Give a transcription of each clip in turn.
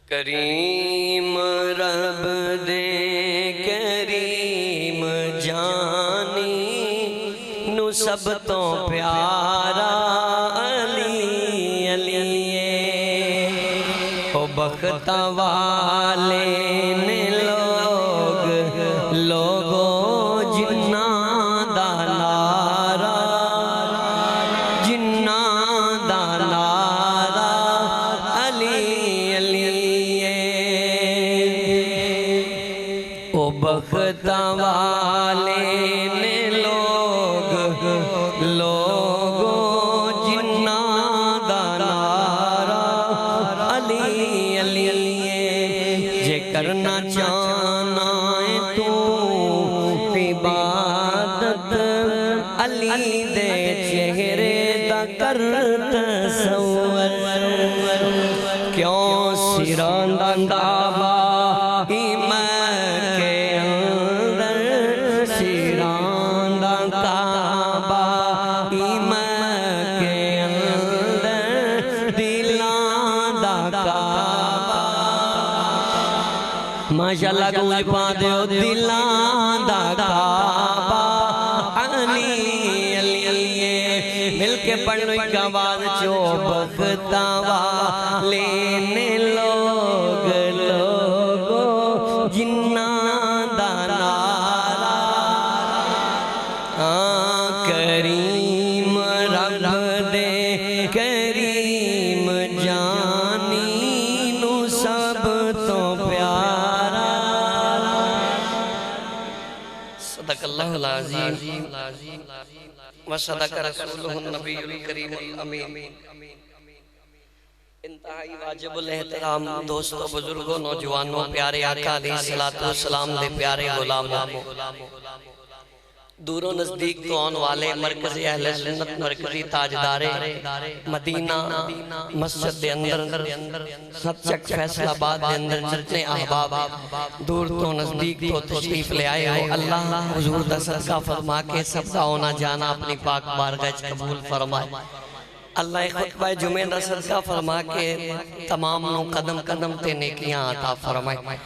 کریم رب دے کریم جانی نو سب تو پیارا علی علی او بخت والے نے لوگو جنہ دا نارا علی او بخت والے نے لوگو جنہ دا نارا علی علی جے کرنا چاہنا ہے تو عبادت علی دے چہرے دا کر تصور کیوں سران دا کعبہ ماشاءاللہ کوئی پاندے ہو دلان دا کعبہ علی علی مل کے پڑھنو ایک آواز چو بختا والے نے لوگو جنہ دا نارا کریم رب دے کریم جانی نو سب تو پیارا صدق اللہ العظیم وصدق رسولہ النبی الکریم الامین انتہائی واجب الاحترام دوستو بزرگوں نوجوانوں پیارے آقا علیہ السلام دے پیارے غلاموں دور و نزدیک تو آن والے مرکزی اہل سنت مرکزی تاجدار مدینہ مسجد دے اندر سچک فیصل آباد دے اندر جتنے احباب دور تو نزدیک تو تشریف لے آئے ہو اللہ حضور دا صدقہ فرما کے سب کا ہونا جانا اپنی پاک بارگاہ قبول فرمائے اللہ ایک خطبہ جمعہ دا صدقہ فرما کے تمام نو قدم قدم تے نیکیاں عطا فرمائے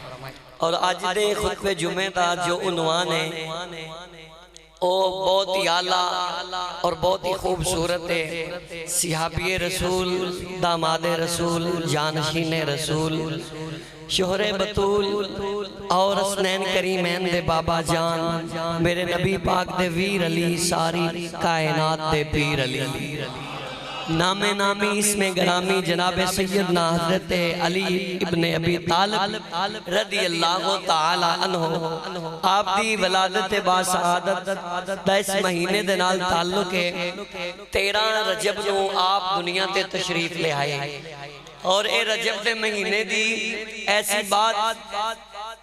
اور آج دے خطبہ جمعہ دا جو عنوان ہے وہ بہت ہی اعلیٰ اور بہت ہی خوبصورت ہے صحابی رسول داماد رسول جانشین رسول شوہر بطول اور حسنین کریمین دے بابا جان میرے نبی پاک دے ویر علی ساری کائنات دے پیر علی نام نامی اس میں گرامی جناب سیدنا حضرت علی ابن ابی طالب رضی اللہ تعالی عنہ آپ دی ولادت باسعادت دا اس مہینے دنال تعلق ہے 13 رجب نو آپ دنیا تے تشریف لے آئے اور اے رجب دے مہینے دی ایسی بات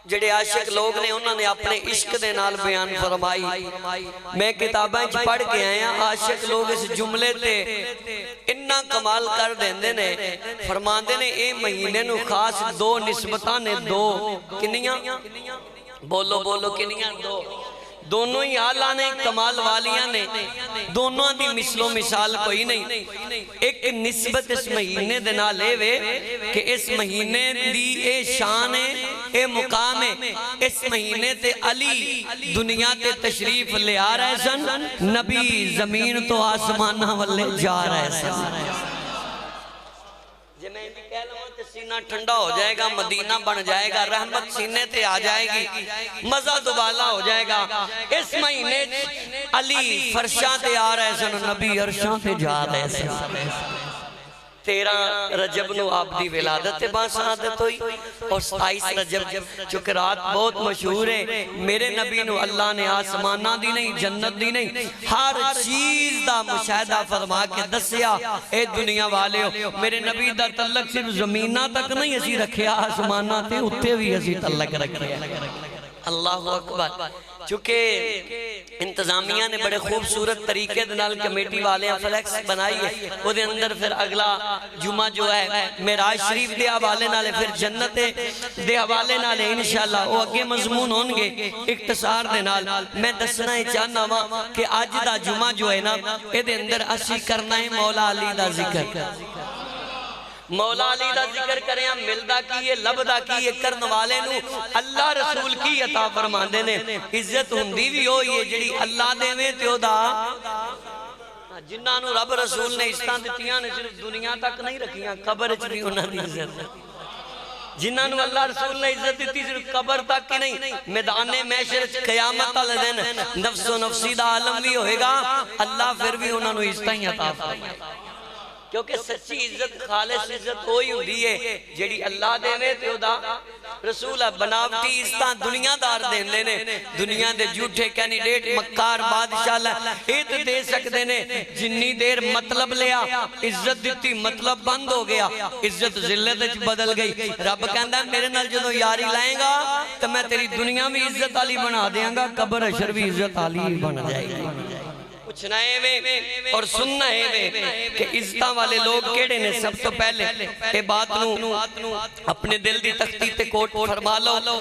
جڑے عاشق لوگ نے انہوں نے اپنے عشق دے نال بیان فرمائی میں کتابیں پڑھ کے آیا عاشق لوگ اس جملے تے انہا کمال کر دیندے نے فرماندے نے اے مہینے نو خاص دو نسبتاں نے دو کنیاں بولو کنیاں دو دونوں ہی آلہ نے کمال والیاں نے دونوں دی مثل و مثال کوئی نہیں ایک نسبت اس مہینے دینا لے وے کہ اس مہینے دی اے شان ہے اے مقام ہے اس مہینے تے علی دنیا تے تشریف لے آ رہے سن نبی زمین تو آسمانہ والے جا رہے سن جی میں بھی کہہ لوں کہ سینہ ٹھنڈا ہو جائے گا مدینہ بن جائے گا رحمت سینے تے آ جائے گی مزہ دوبالا ہو جائے گا اس مہینے علی فرشاں تے آ رہے سن نبی عرشاں تے جا رہے سن 13 رجب نو آپ دی ولادت باسعادت ہوئی اور 27 رجب چونکہ رات بہت مشہور ہے میرے نبی نو اللہ نے آسمانہ دی نہیں جنت دی نہیں ہر چیز دا مشاہدہ فرما کے دسیا اے دنیا والے ہو میرے نبی دا تعلق صرف زمینہ تک نہیں اسی رکھیا آسمانہ تے اتے بھی اسی تعلق رکھیا اللہ اکبر چونکہ انتظامیہ نے بڑے خوبصورت طریقے دنال کمیٹی والے فلیکس بنائی ہے وہ دے اندر پھر اگلا جمعہ جو ہے معراج شریف دے حوالے نالے پھر جنت دے حوالے نالے انشاءاللہ وہ اگے مضمون ہونگے اختصار دے نال میں دسنا ہی چاہنا ہوا کہ آج دا جمعہ جو ہے نا اے دے اندر اسی کرنا ہے مولا علی دا ذکر مولا علی دا ذکر کریں ہم ملدہ کی لبدہ کی کرن والے نو اللہ رسول کی عطا فرماندے نے عزت ہندی بھی ہو یہ جڑی اللہ دے میں تیو دا جنہاں نو رب رسول نے عزتاں دتیاں نے صرف دنیا تک نہیں رکھیاں قبر چ بھی انہاں دی عزت جنہاں نو اللہ رسول نے عزت دیتی صرف قبر تک کی نہیں میدان محشر قیامت والے دن نفس و نفسی دا عالم بھی ہوئے گا اللہ پھر بھی انہاں نو عزتاں عطا فرمائے کیونکہ سچی عزت خالص عزت ہوئی ہوئی ہے جیڑی اللہ دے میں تے دا رسول ہے بناوٹی عزتاں دنیا دار دین لینے دنیا دے جھوٹے کینیڈیٹ مکار بادشاہ ایت دے سکتے نے جنی دیر مطلب لیا عزت دیتی مطلب بند ہو گیا عزت ذلت بدل گئی رب کہندہ ہے میرے نال جدو یاری لائیں گا تو میں تیری دنیا میں عزت علی بنا دیاں گا قبر حشر بھی عزت علی بن جائے گی پوچھنا ہے وے اور سننا ہے وے کہ عزتاں والے لوگ کیڑے نے سب تو پہلے اے بات نو اپنے دل دی تختی تے کوٹ فرما لو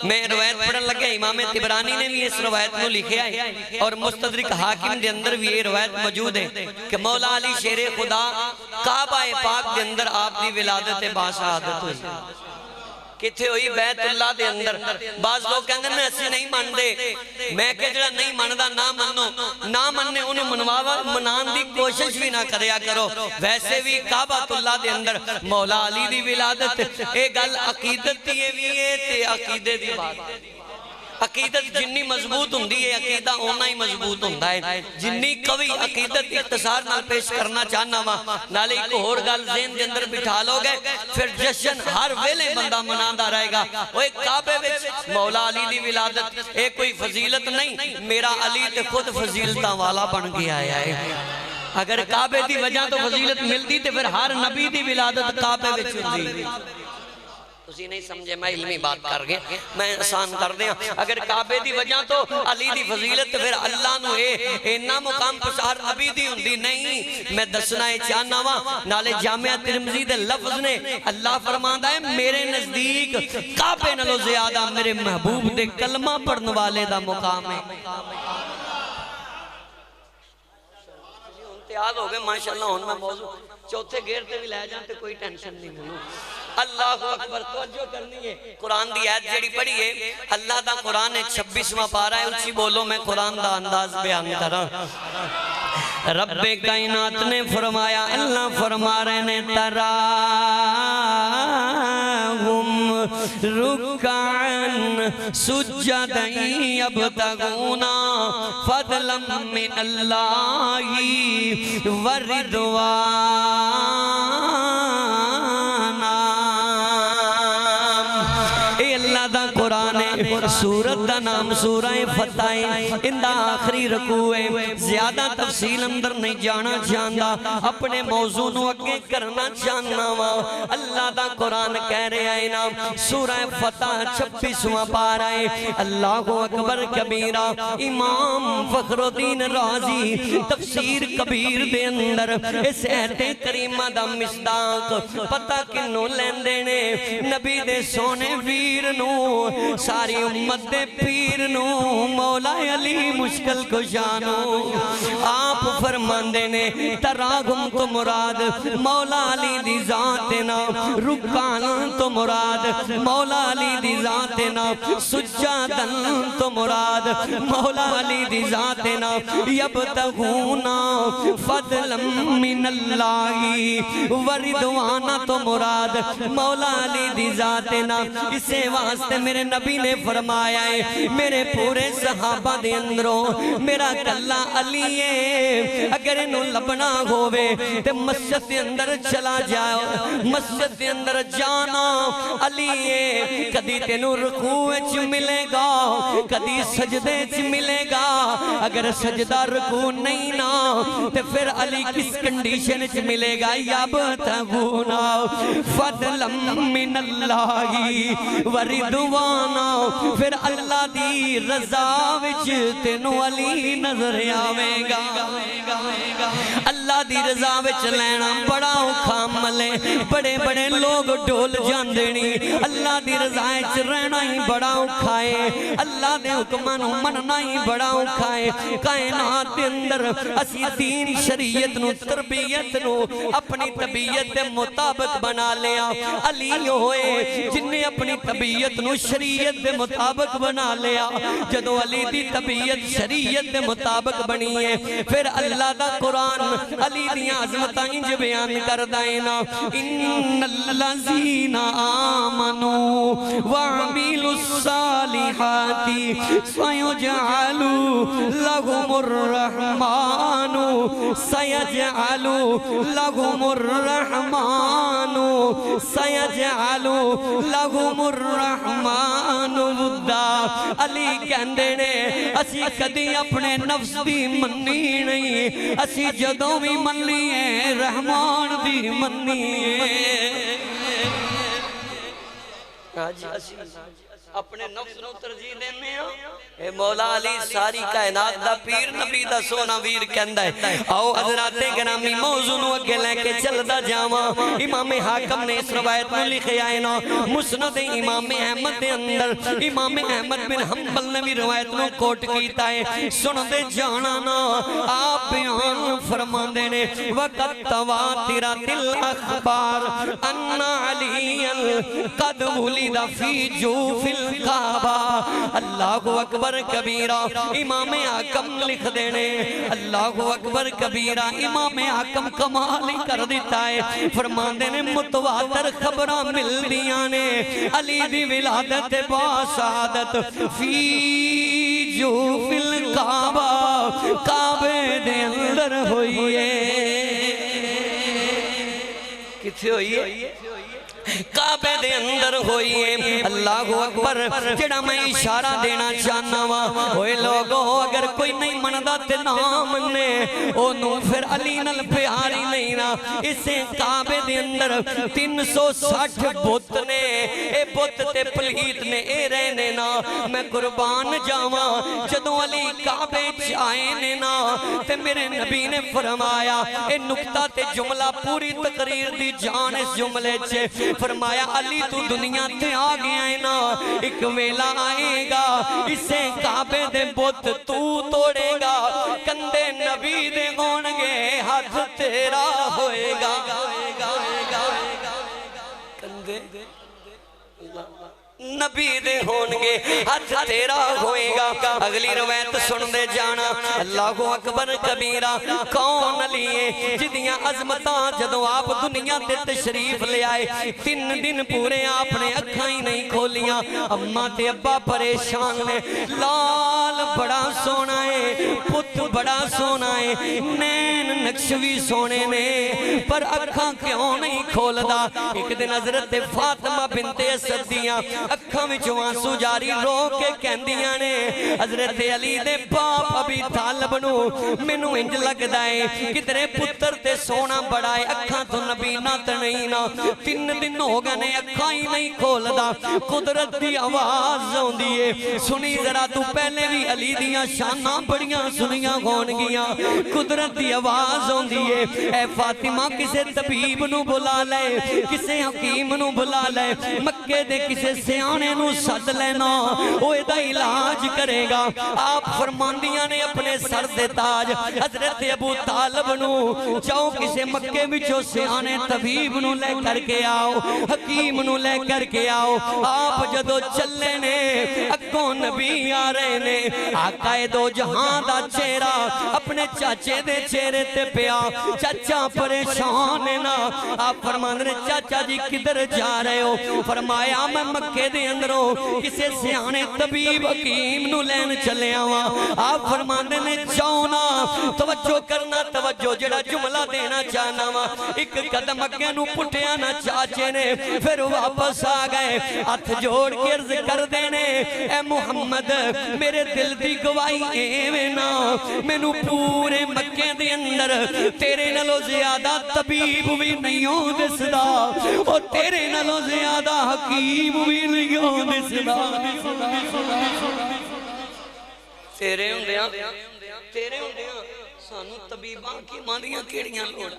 میں روایت پڑھن لگے امام طبرانی نے بھی اس روایت نو لکھیا ہے اور مستدرک حاکم دے اندر بھی یہ روایت موجود ہے کہ مولا علی شیر خدا کعبہ پاک دے اندر آپ دی ولادت باشہادت ہوئی کتھے ہوئی بیت اللہ دے اندر بعض لوگ کہندے ہیں ایسے نہیں مان دے میں کہ جڑا نہیں ماندا نہ منو نہ مننے انہوں منان دی کوشش بھی نہ کریا کرو ویسے بھی کعبۃ اللہ دے اندر مولا علی دی ولادت اے گل عقیدت دی بھی ہے تے عقیدے دی بات عقیدت جنی مضبوط ہوں دی ہے عقیدہ ہونا ہی مضبوط ہوں ہے جنی قوی عقیدت اختصار نال پیش کرنا چاہنا وہاں نالے ایک اور گل ذہن دے اندر بٹھا لو گے پھر جشن ہر ویلے بندہ مناندہ رہے گا وہ ایک کعبے وچ مولا علی دی ولادت ایک کوئی فضیلت نہیں میرا علی تے خود فضیلتاں والا بن گیا ہے اگر کعبے دی وجہ تو فضیلت ملتی تے پھر ہر نبی دی ولادت کعبے وچ ہوندی تسی نہیں سمجھے میں علمی بات کر گیا میں آسان کر دیا اگر کعبے دی وجہ تو علی دی فضیلت پھر اللہ نو اینا مقام پسار نبی دی ہوندی نہیں میں دسنا ہے چاہنا وا نالے جامعہ ترمذی دے لفظ نے اللہ فرماندہ ہے میرے نزدیک کعبے نلو زیادہ میرے محبوب دے کلمہ پڑھن والے دا مقام ہے یاد ہو گئے ماشاءاللہ ہون میں موضوع چوتھے گیر تے بھی لے جانتے کوئی ٹینشن نہیں ملو اللہ اکبر توجہ کرنی ہے قرآن دی آیت جیڑی پڑھی ہے اللہ دا قرآن 26واں پارہ ہے اچھی بولو میں قرآن دا انداز بیان کرا رب کائنات نے فرمایا اللہ فرما رہے نے تراہم رکعن سجدن یبتغونا فضلا من اللہ وردوانا اے اللہ دا قرآن ہے سورت دا نام سورہ فتح اندہ آخری رکوع ہے زیادہ تفصیل اندر نہیں جانا چاہتا اپنے موضوع نو اگے کرنا چاہنا وا اللہ دا قرآن کہہ رہے ہیں نام سورہ فتح 26واں پارہ ہے اللہ اکبر کبیرہ امام فخر الدین رازی تفسیر کبیر دے اندر اس ایت کریمہ دا مصداق پتہ کنوں لین دینے نبی دے سونے ویر نو ساری امت دے پیر نو مولا علی مشکل کو جانو آپ فرماندے نے تراغم تو مراد مولا علی دی ذات نا رکان تو مراد مولا علی دی ذات نا سجادن تو مراد مولا علی دی ذات نا یبتغونا فضلا من اللہ وردوانا تو مراد مولا علی دی ذات نا اسے واسطے میرے نبی نے فرمایا ہے میرے پورے صحابہ دے اندروں میرا کلہ علی ہے اگر انہوں لبنا ہوئے تے مسجد دے اندر چلا جاؤ مسجد دے اندر جانا علی ہے کدی تینوں رکوع چ ملے گا کدی سجدے چ ملے گا اگر سجدہ رکوع نہیں نا تے پھر علی کس کنڈیشن چ ملے گا یبتغونا فضلا من اللہ وردوانا پھر اللہ دی رضا وچ تینوں علی نظر آوے گا اللہ اللہ دی رضا وچ لینا بڑا اوکھا عمل ہے بڑے بڑے لوگ ڈول جاندے نہیں اللہ دی رضا وچ رہنا ہی بڑا اوکھا ہے اللہ دے حکماں نو مننا ہی بڑا اوکھا ہے کائنات دے اندر اسی دین شریعت نو تربیت نو اپنی طبیعت دے مطابق بنا لیا علی ہوئے جن نے اپنی طبیعت نو شریعت دے مطابق بنا لیا جدو علی دی طبیعت شریعت دے مطابق بنی ہے پھر اللہ دا قرآن علی دی عظمتاں انج بیان کر دائنا ان الذین آمنوا وعملوا الصالحات سیجعل لهم الرحمن سیجعل لهم الرحمن سیجعل لهم الرحمن ودا علی کہندے نے اسی کدی اپنے نفس دی منی نہیں اسی جدوں بھی منی ہے رحمان دی منی ہے اپنے نفس نو ترجیح دینے ہیں اے مولا علی ساری کائنات دا پیر نبی دا سونا ویر کہندا ہے آؤ حضرات گرامی موضوع نو اگے لے کے چلدا جاواں امام حاکم نے اس روایت میں لکھیا ہے نا مسند امام احمد دے اندر امام احمد بن حنبل نے بھی روایت نو کوٹ کیتا ہے سن دے جانا نا آپ بیان فرماندے نے وقت تواترت الاخبار ان علی قد ولد فی جوف الکعبہ اللہ اکبر کبیرہ امام حاکم لکھ دینے اللہ اکبر کبیرہ امام حاکم کمال کر دیتا ہے فرماندے نے متواتر خبرہ مل دیاں نے علی دی ولادت با سعادت فی جوف الکعبہ کعبے دے اندر ہوئی ہے کتھے ہوئی ہے کعبے دے اندر ہوئی ہے اللہ اکبر جڑا میں اشارہ دینا چاہنا وا اوے لوگوں اگر کوئی نہیں مندا تے نہ مننے اونوں پھر علی نال پیاری نہیں نا اسے کعبے دے اندر 360 بت نے اے بت تے پلیت نے اے رہنے نا میں قربان جاواں جدوں علی کعبے چ آئے نے نا تے میرے نبی نے فرمایا اے نقطہ تے جملہ پوری تقریر دی جان اس جملے چ فرمایا علی تو دنیا تے آ گیا ہے نا ایک ویلا آئے گا اسے کعبے دے بت تو توڑے گا کندے نبی دے ہونگے ہاتھ تیرا ہوئے گا کندے نبی دے ہونگے ہاتھ تیرا ہوئے گا اگلی روایت سن دے جانا اللہ اکبر کبیرہ کون علی ہے جدیاں عظمتاں جدوں آپ دنیا تے تشریف لے آئے 3 دن پورے آپ نے اکھاں ہی نہیں کھولیاں اماں تے ابا پریشان نے لال بڑا سونا ہے پت بڑا سونا ہے نین نقشوی سونے نے پر اکھاں کیوں نہیں کھولدا ایک دن حضرت فاطمہ بنت اسدیاں اکھاں وچوں آنسو جاری رو کے کہندیاں نے حضرت علی دے باپ ابی طالب نو مینوں انج لگدا ہے کدھرے پتر تے سونا بڑا ہے اکھاں تو نبی نات نہیں نا 3 دن ہو گئے نے اکھاں ہی نہیں کھولدا قدرت دی آواز ہوندی ہے سنی ذرا تو پہلے بھی علی دیاں شاناں بڑیاں سنیاں ہون گیاں قدرت دی آواز ہوندی ہے اے فاطمہ کسے طبیب نو بلا لے کسے حکیم نو بلا لے مکے دے کسے سیانے نو سد لینا وہ دا علاج کرے گا آپ فرماندیاں نے اپنے سر دے تاج حضرت ابو طالب نو جاؤ کسے مکے بچو سیانے طبیب نو لے کر کے آؤ حکیم نو لے کر کے آؤ آپ جدو چلے نے اکوں نبی آ رہے نے آقا دو جہاں دا چہرہ اپنے چاچے دے چہرے تے پیا چاچا پریشان ہے نا آپ فرمان رہے چاچا جی کدھر جا رہے ہو فرمایا میں مکے دے اندروں کسے سیانے طبیب حکیم نو لین چلے آواں آپ فرماندے نے چاہنا توجہ کرنا توجہ جڑا جملہ دینا چاہنا وا ایک قدم اگے نو پٹھیا نہ چاچے نے پھر واپس آ گئے ہاتھ جوڑ کے عرض کر دینے اے محمد میرے دل دی گواہی ایویں نا مینوں پورے مکے دے اندر تیرے نالوں زیادہ طبیب بھی نہیں ہو دسدا اور تیرے نالوں زیادہ حکیم بھی نہیں ہو دسدا تیرے ہوندیاں سانو طبیباں کی ماندیاں کیڑیاں لوڑ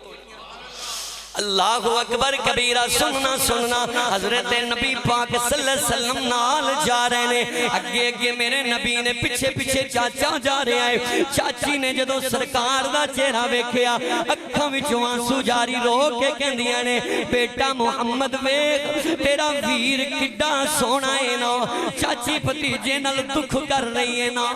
اللہ اکبر کبیرہ سننا سننا حضرت نبی پاک صلی اللہ علیہ وسلم نال جا رہے ہیں اگے اگے میرے نبی نے پیچھے پیچھے چاچا جا رہے ہیں چاچی نے جدو سرکار دا چہرہ ویکھیا اکھاں وچوں آنسو جاری رو کے کہندیاں نے بیٹا محمد ویکھ تیرا ویر کڈا سونا ہے نا چاچی بھتیجے نال دکھ کر رہی ہے نا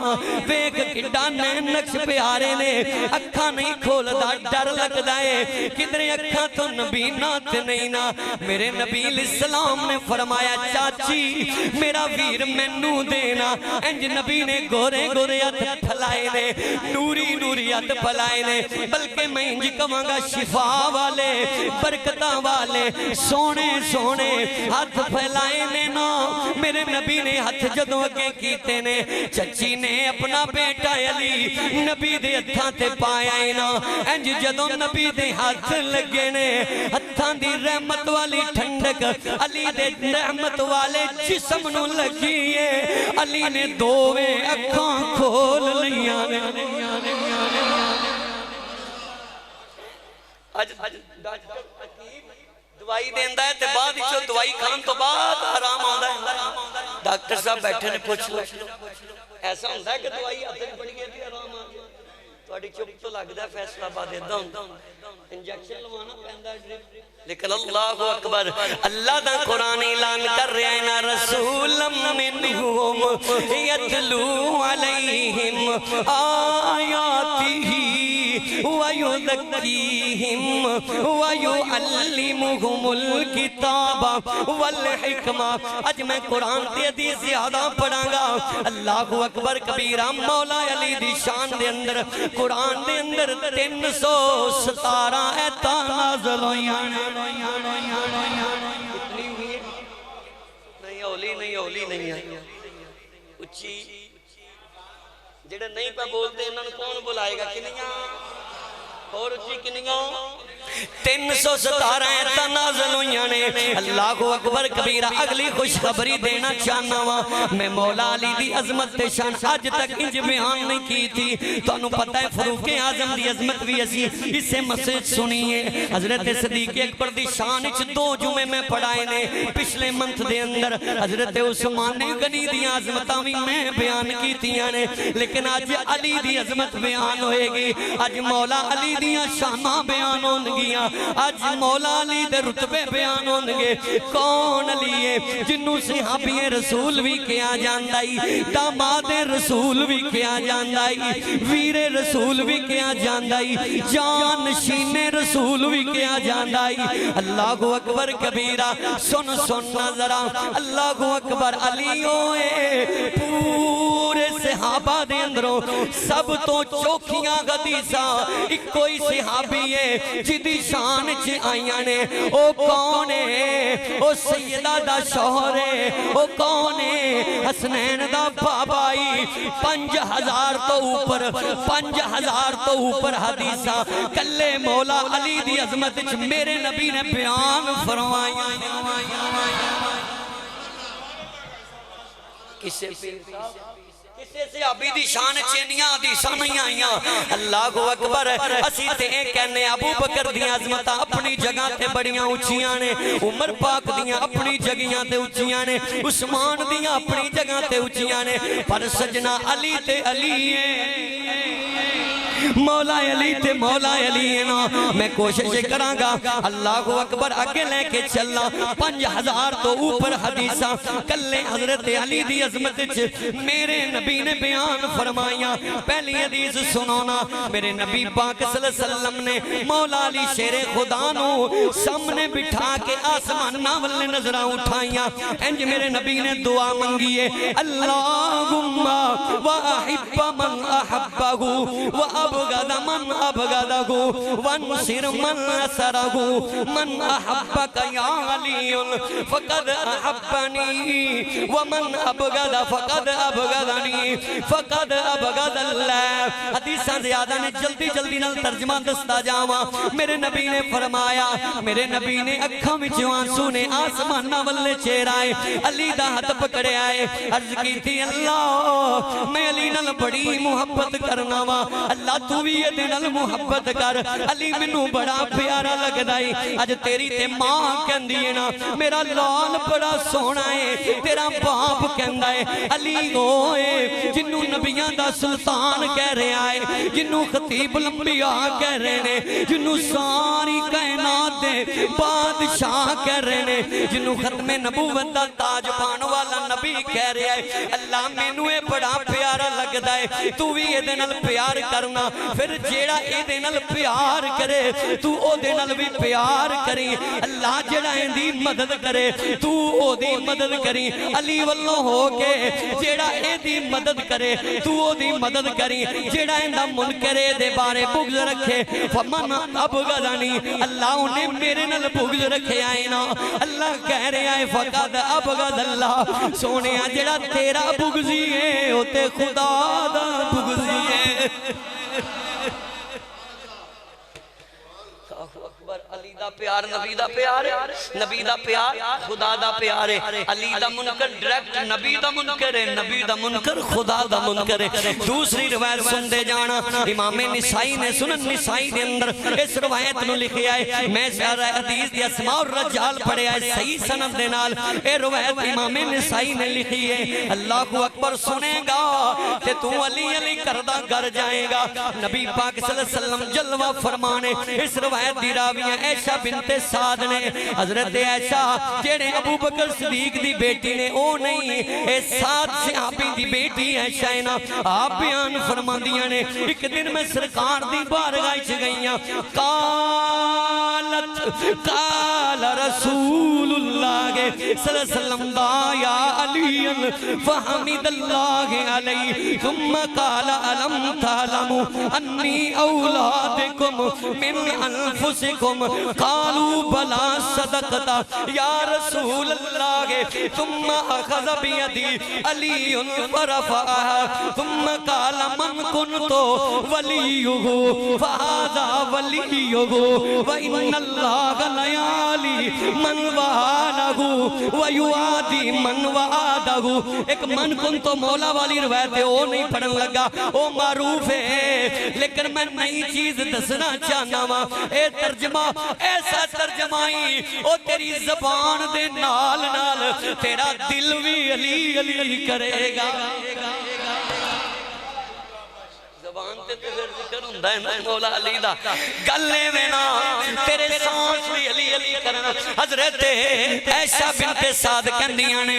ویکھ کڈا نین نقش پیارے نے اکھاں نہیں کھولدا ڈر لگدا ہے کدھر اکھاں تو نبی نات نہیں نا میرے نبی علیہ السلام نے فرمایا چاچی میرا ویر مینوں دینا انج نبی نے گورے گورے ہاتھ پھلائے نے نوری نوری ہاتھ پھلائے نے بلکہ میں انج کہاں گا شفا والے برکتاں والے سونے سونے ہاتھ پھیلائے نے نا میرے نبی نے ہاتھ جدوں اگے کیتے نے چچی نے اپنا بیٹا علی نبی دے ہتھاں تے پایا نا انج جدوں نبی دے ہاتھ لگے نے ہتھاں دی رحمت والی ٹھنڈک علی دے رحمت والے جسم نو لگیے علی نے دوویں اکھاں کھول لیاں نے اج دوائی دیندا ہے تے بعد وچوں دوائی کھان تو بعد آرام آندا ہے ڈاکٹر صاحب بیٹھے نے پوچھ لو ایسا ہوندا ہے کہ دوائی ہاتھ پڑ گئی تے آرام آ گیا تواڈی چپ تو لگدا ہے فیصلہ آباد ادا ہوندا انجیکشن لوانا پیندا ہے ڈرپ لیکن اللہ اکبر اللہ دا قرآن اعلان کر رہا ہے نا رسولا منہم یتلو علیہم آیاتہ وَيُذَكِّيهِمْ وَيُعَلِّمُهُمُ الْكِتَابَ وَالْحِكْمَةَ اج میں قرآن تے حدیث زیادہ پڑھاں گا اللہ اکبر کبیرہ مولا علی دی شان دے اندر قرآن دے اندر 317 آیات نازل ہوئیاں کتنی ہوئی ہے نہیں اولی نہیں اولی نہیں آئی اچھی جڑے نہیں پہ بولتے انہوں نے کون بلائے گا کنیاں اور اچھی کنیاں 317 آیات نازل ہوئیاں نے اللہ اکبر کبیرہ اگلی خوشخبری دینا چاہنا ہوا میں مولا علی دی عظمت تے شان آج تک انج بیان نہیں کی تھی تو انہوں پتہ ہے فاروق اعظم دی عظمت بھی اسی اس سے مسجد سنیے حضرت صدیق اکبر دی شان اچ 2 جمعے میں پڑھائے نے پچھلے منتھ دے اندر حضرت عثمان غنی دی عظمتاں بھی میں بیان کی تھیاں نے لیکن آج علی دی عظمت بیان ہوئے گی آج مولا علی دی شاناں بیان ہوں گی آج مولا علی دے رتبے بیان ہونگے کون علی ہے جنہوں صحابی رسول بھی کیا جاندائی داماد رسول بھی کیا جاندائی ویر رسول بھی کیا جاندائی جانشین رسول بھی کیا جاندائی اللہ اکبر کبیرہ سن ذرا اللہ اکبر علی ہوئے پورے صحابہ دے اندروں سب تو چوکھیاں غدیسہ ایک کوئی صحابی ہے جدی شان چ آئیاں نے او کون ہے او سیدہ دا شوہر ہے او کون ہے حسنین دا بابائی 5000 تو اوپر حدیثہ کلے مولا علی دی عظمت چ میرے نبی نے بیان فرمائی کسے پیر صاحب کسے سے ابھی دی شان چینیاں حدیثاں نہیں آئیاں اللہ اکبر اسی تے کہنے ابو بکر دی عظمتاں اپنی جگہ تے بڑیاں اونچیاں نے عمر پاک دیاں اپنی جگہاں تے اونچیاں نے عثمان دیاں اپنی جگہ تے اونچیاں نے پر سجنا علی تے علی ہے مولا علی تے مولا علی ہے نا میں کوشش کراں گا اللہ اکبر آگے لے کے چلنا 5000 تو اوپر حدیثاں کلے حضرت علی دی عظمت میرے نبی نے بیان فرمائیاں پہلی حدیث سنونا میرے نبی پاک صلی اللہ علیہ وسلم نے مولا علی شیر خدا نو سامنے بٹھا کے آسمان ناول نظرہ اٹھائیاں انج میرے نبی نے دعا منگیے اللہم وَأَحِبَّ مَنْ أَحَبَّهُ وَأَبْغَدَ مَنْ أَبْغَدَهُ وَانْصِرْ مَنْ أَسَرَهُ مَنْ أَحَبَّكَ يَا عَلِيٌّ فَقَدْ أَحَبَّنِي وَمَنْ أَبْغَدَ فَقَدْ أَبْغَدَنِي فَقَدْ أَبْغَدَ اللَّهِ حدیثاں زیادہ نے جلدی جلدی نال ترجمہ دستا جاواں میرے نبی نے فرمایا میرے نبی نے اکھاں وچوں آنسو نے آسماناں والے چہرائے علی دا ہاتھ پکڑے آئے عرض کی تھی اللہ میں علی نال بڑی محبت کرنا وا اللہ تو بھی یہ دنال محبت کر علی منو بڑا پیارا لگ دائی اج تیری تے ماں کہن دیئے نا میرا لال بڑا سونا ہے تیرا باپ کہن دائے علی ہوئے جنو نبیان دا سلطان کہہ رہے آئے جنو خطیب الانبیاء کہہ رہے نے جنو ساری کائنات دے بادشاہ کہہ رہے نے جنو ختم نبوت دا تاج پان والا نبی کہہ رہے آئے اللہ مینو اے بڑا پیارا لگ دائے تو بھی یہ دنال پیار کرنا پھر جیڑا اے دنال پیار کرے تو او دنال بھی پیار کریں اللہ جیڑا اے دی مدد کرے تو او دی مدد کریں علی واللہ ہو کے جیڑا اے دی مدد کرے تو او دی مدد کریں جیڑا اے دا منکرے دے بارے بغض رکھے فمن ابغضنی اللہ انہیں میرے نال بغض رکھے آئے نا اللہ کہہ رہے آئے فقد ابغض اللہ سونے جیڑا تیرا بغضی ہے ہوتے خدا دا بغضی ہے علی دا پیار نبی دا پیار نبی دا پیار خدا دا پیار علی دا منکر ڈریکٹ نبی دا منکر ہے نبی دا منکر خدا دا منکر ہے دوسری روایت سن دے جانا امام نسائی نے سنن نسائی دے اندر اس روایت نو لکھے آئے میں سارا حدیث دی اسماء الرجال پڑھے آئے صحیح سند دے نال اے روایت امام نسائی نے لکھی ہے اللہ کو اکبر سنے گا کہ تو علی علی کردہ گر جائے گا نبی پاک صلی اللہ علیہ وسلم جلوہ فرمانے اس روایت دی راویاں عائشہ بنت سعد نے حضرت عائشہ جیڑے ابو بکر صدیق دی بیٹی نے او نہیں اے سعد صحابی دی بیٹی عائشہ ہے نا آپ بیان فرما دیا نے ایک دن میں سرکار دی بارگاہ چ گئیاں قال رسول اللہ صلی اللہ علیہ وسلم دا یا علی فحمد اللہ علی ثم قال علم تعلم انی اولادکم من انفسکم قالوا بلا صدقتا یا رسول اللہ ثم اخذ بیدی علی فرفعها ثم قال من کنتو ولیہ فہذا ولیہ وإن اللہ لیالی من وعالہ ویوادی من وعادہ ایک من کنتو مولا والی روایت ہے وہ نہیں پڑھن لگا وہ معروف ہے لیکن میں نئی چیز دسنا چاہنا ہوا اے ترجمہ ایسا ترجمائی او تیری زبان دے نال نال تیرا دل بھی علی علی کرے گا زبان تے تو پھر ذکر ہوندا ہے نا مولا علی دا گلے میں نا تیرے سانس بھی علی علی کرنا حضرت عائشہ بنت سعد کہندیاں نے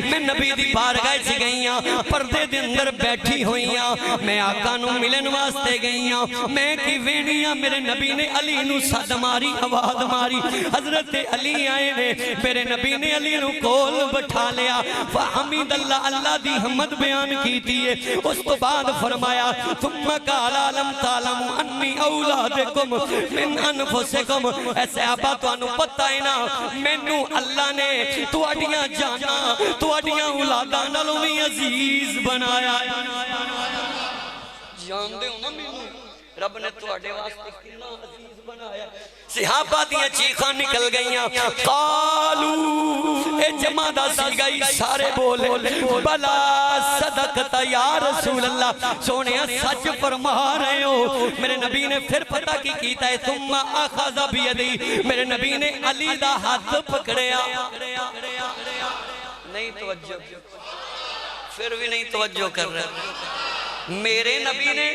میں نبی دی بارگاہ چ گئیاں پردے دے اندر بیٹھی ہوئیاں میں آقا نو ملن واسطے گئیاں میں کی وینیاں میرے نبی نے علی نو صد ماری آواز ماری حضرت علی آئے نے میرے نبی نے علی نو کول بٹھا لیا فحمد اللہ اللہ دی حمد بیان کیتی ہے اس تو بعد فرمایا ثم قال علم تعلم انی اولادکم من انفسکم اے صحابہ تو انو پتہ ہے نا مینو اللہ نے تو اڈیاں جانا تو اڈیاں اولاداں نالوں بھی عزیز بنایا جان دے ہو نا مینو رب نے تو اڈے واسطے کتنا عزیز بنایا صحابہ دیاں چیخاں نکل گئیاں قالو اے جمع دا سی گئی سارے بولے بلا صدقتا یا رسول اللہ سونے سچ فرما رہے ہو میرے نبی نے پھر پتہ کی کیتا ہے ثم اخذ بیدی میرے نبی نے علی دا ہاتھ پکڑیا نہیں توجہ پھر بھی نہیں توجہ کر رہے میرے نبی نے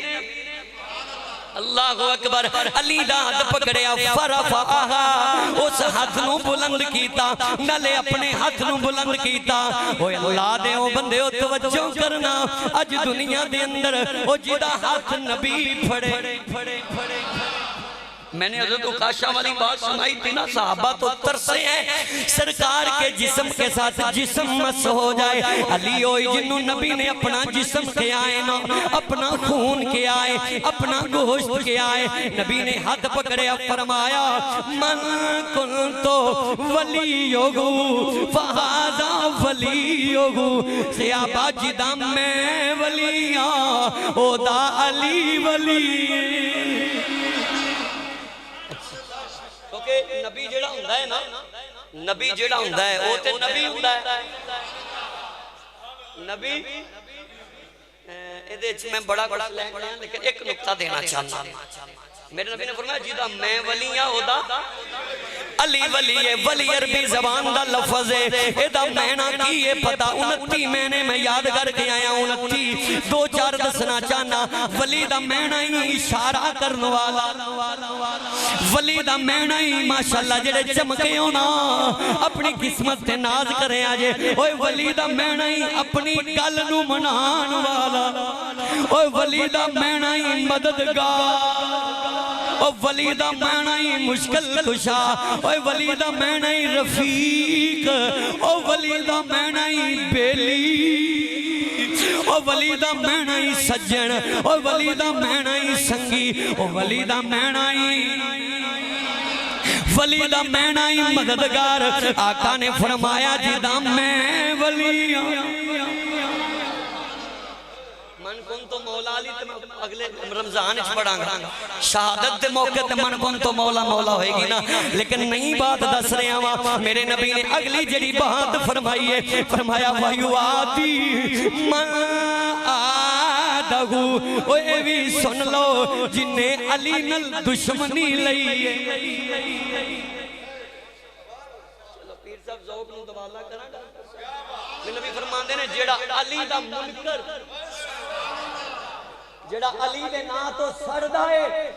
اللہ اکبر علی دا ہاتھ پکڑیا فرفعها اس ہاتھ نو بلند کیتا نلے اپنے ہاتھ نو بلند کیتا اوہ اللہ دے او بندے او توجہ کرنا اج دنیا دے اندر او جدا ہاتھ نبی پھڑے میں نے حضرت عکاشہ والی بات سنائی تھی نا صحابہ تو ترسے ہیں سرکار کے جسم کے ساتھ جسم مس ہو جائے علی ہوئی جنہوں نبی نے اپنا جسم کے آئے نا اپنا خون کے آئے اپنا گوشت کے آئے نبی نے ہاتھ پکڑے فرمایا من کنتو ولیہو فہذا ولیہو صحابہ جدا میں ولیاں او دا علی ولی نبی جیڑا ہوندہ ہے نا نبی جیڑا ہوندہ ہے وہ تے نبی ہوندہ ہے نبی میں بڑا کچھ لے گیا لیکن ایک نقطہ دینا چاہتا میرے نبی نے فرمایا جیدہ میں ولی ہاں ہودا علی ولی ہے ولی عربی زبان دا لفظ ہے ایدہ مہنہ کی ہے پتا 29 مہینے میں یاد کر کے آیا 29 دو چار دسنا چاہنا ولی دا مہنہ ہی اشارہ کرنے والا ولی دا مہنہ ہی ماشاءاللہ جڑے چمکے ہونا اپنی قسمت تے ناز کرے آجے اوہ ولی دا مہنہ ہی اپنی گل نو منان والا اوہ ولی دا مہنہ ہی مددگار او ولی دا معنی ہی مشکل کشا او ولی دا معنی ہی رفیق او ولی دا معنی ہی بیلی او ولی دا معنی ہی سجن او ولی دا معنی ہی سنگی او ولی دا معنی ہی مددگار آقا نے فرمایا جدا میں ولی من کن تو مولا علی اگلے رمضان اچھ پڑھاں گا شہادت دے موقع تے من کن تو مولا مولا ہوئے گی نا لیکن نئی بات دس رہے ہیں میرے نبی نے اگلی جڑی بات فرمائی ہے فرمایا وَيُ آتی من آدھو اوہ بھی سن لو جنہیں علی نل دشمنی لئی چلو پیر صاحب ذوق نو دوالا کرنا میرے نبی فرمان دے نے جیڑا علی دا منکر جیڑا علی دے نا تو سردہ ہے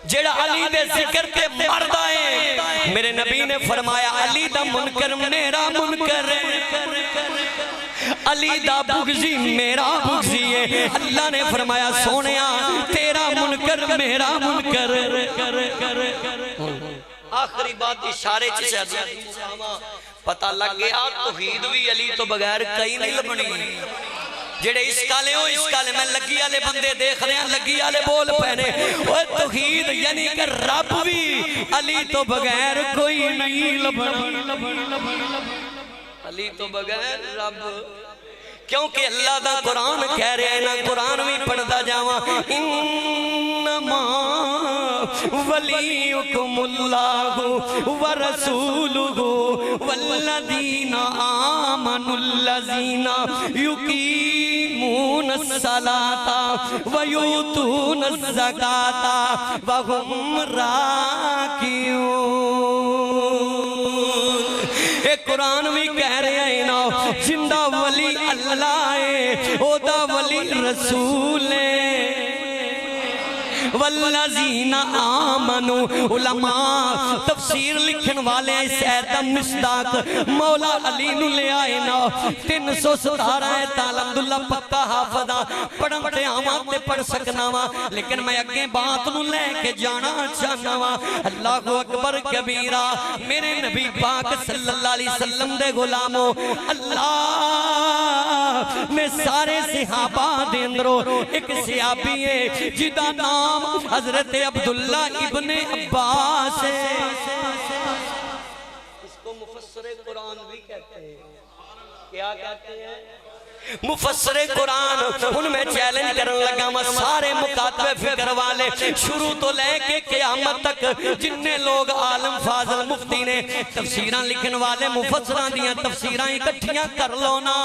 جیڑا علی دے ذکر تے مردہ ہے میرے نبی نے فرمایا علی دا منکر میرا منکر ہے علی دا بغضی میرا بغضی ہے اللہ نے فرمایا سونیا تیرا منکر میرا منکر آخری بات اشارے چیزیں پتہ لگ گیا توحید بھی علی تو بغیر کئی نہیں لبنی جڑے اس کالے ہو اس کالے میں لگی آلے بندے دیکھ رہے ہیں لگی آلے بول پہنے وہ توحید یعنی کہ رب بھی علی تو بغیر کوئی نہیں لبنا علی تو بغیر رب کیونکہ اللہ دا قرآن کہہ رہے ہیں نا قرآن بھی پڑھتا جاواں انما ولیکم اللہ ورسولہ والذین آمنوا الذین یقیمون الصلاة ویؤتون الزکاة وهم راکعون قرآن بھی کہہ رہے ہیں نا زندہ ولی اللہ ہے او دا ولی رسول ہے والذین آمنوا علماء تفسیر لکھن والے سیدہ مصداق مولا علی نو لے آئے نا 317 ہے الحمدللہ پکا حافظہ پڑھتے آواں تے پڑھ سکنا وا لیکن میں اگے بات نو لے کے جانا چاہنا وا اللہ اکبر کبیرہ میرے نبی پاک صلی اللہ علیہ وسلم دے غلاموں اللہ میں سارے صحابہ دے اندروں ایک صحابی ہے جدا نام حضرت عبداللہ ابن عباس ہے اس کو مفسر قرآن بھی کہتے ہیں کیا کہتے ہیں مفسر قرآن ان میں چیلنج کرنے لگا میں سارے مکاتب فکر والے شروع تو لے کے قیامت تک جننے لوگ عالم فاضل مفتی نے تفسیران لکھن والے مفسران دیاں تفسیران اکٹھیاں کر لونا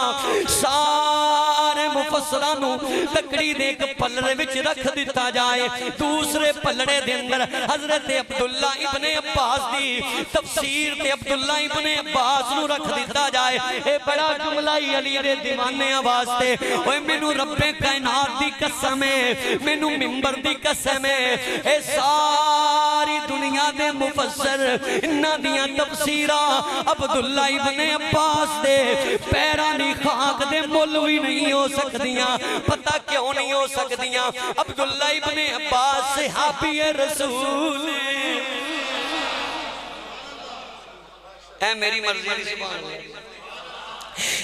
سارے مفسرانوں تکڑی دے کے پلڑے وچ رکھ دیتا جائے دوسرے پلڑے دے اندر حضرت عبداللہ ابن عباس دی تفسیر تے عبداللہ ابن عباس نو رکھ دیتا جائے اے بڑا جملہ علی دے دیوانے واسطے اوے مینوں رب کائنات دی قسم ہے مینوں منبر دی قسم ہے اے ساری دنیا دے مفسر انہاں دیاں تفسیراں عبداللہ ابن عباس دے پیراں دی خاک دے مول وی نہیں ہو سکدیاں پتہ کیوں نہیں ہو سکدیاں عبداللہ ابن عباس صحابی رسول اے میری مرضی سبحان اللہ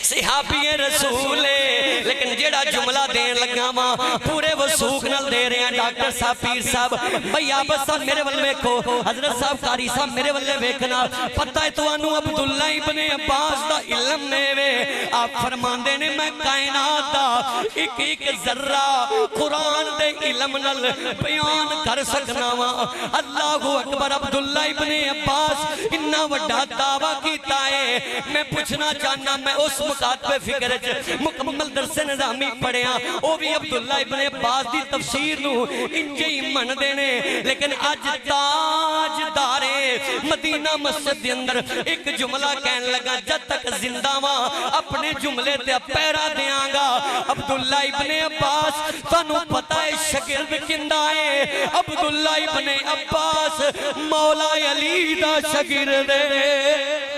صحابی رسول ہے لیکن جیڑا جملہ دین لگا ماں پورے وسوق نل دے رہے ہیں ڈاکٹر صاحب پیر صاحب بھئی آبت صاحب میرے والے کو حضرت صاحب قاری صاحب میرے والے ویکھنا پتہ ہے تو انو عبداللہ ابن عباس دا علم نے وے آپ فرمان دینے میں کائنات دا ایک ایک ذرہ قرآن دے علم نل بیان کر سکنا ماں اللہ اکبر عبداللہ ابن عباس انہا وڈا دعویٰ کیتا ہے میں پوچھنا چاہنا میں اس تعلقات پہ فکر مکمل درس نظامی پڑھیا او بھی عبداللہ ابن عباس دی تفسیر نو انجی من دینے لیکن آج تاج دارے مدینہ مسجد دے اندر ایک جملہ کہنے لگا جب تک زندہ ماں اپنے جملے تے پیرا دیاں گا عبداللہ ابن عباس تانوں پتہ ہے شگرد کندہ ہے عبداللہ ابن عباس مولا علی دا شگرد ہے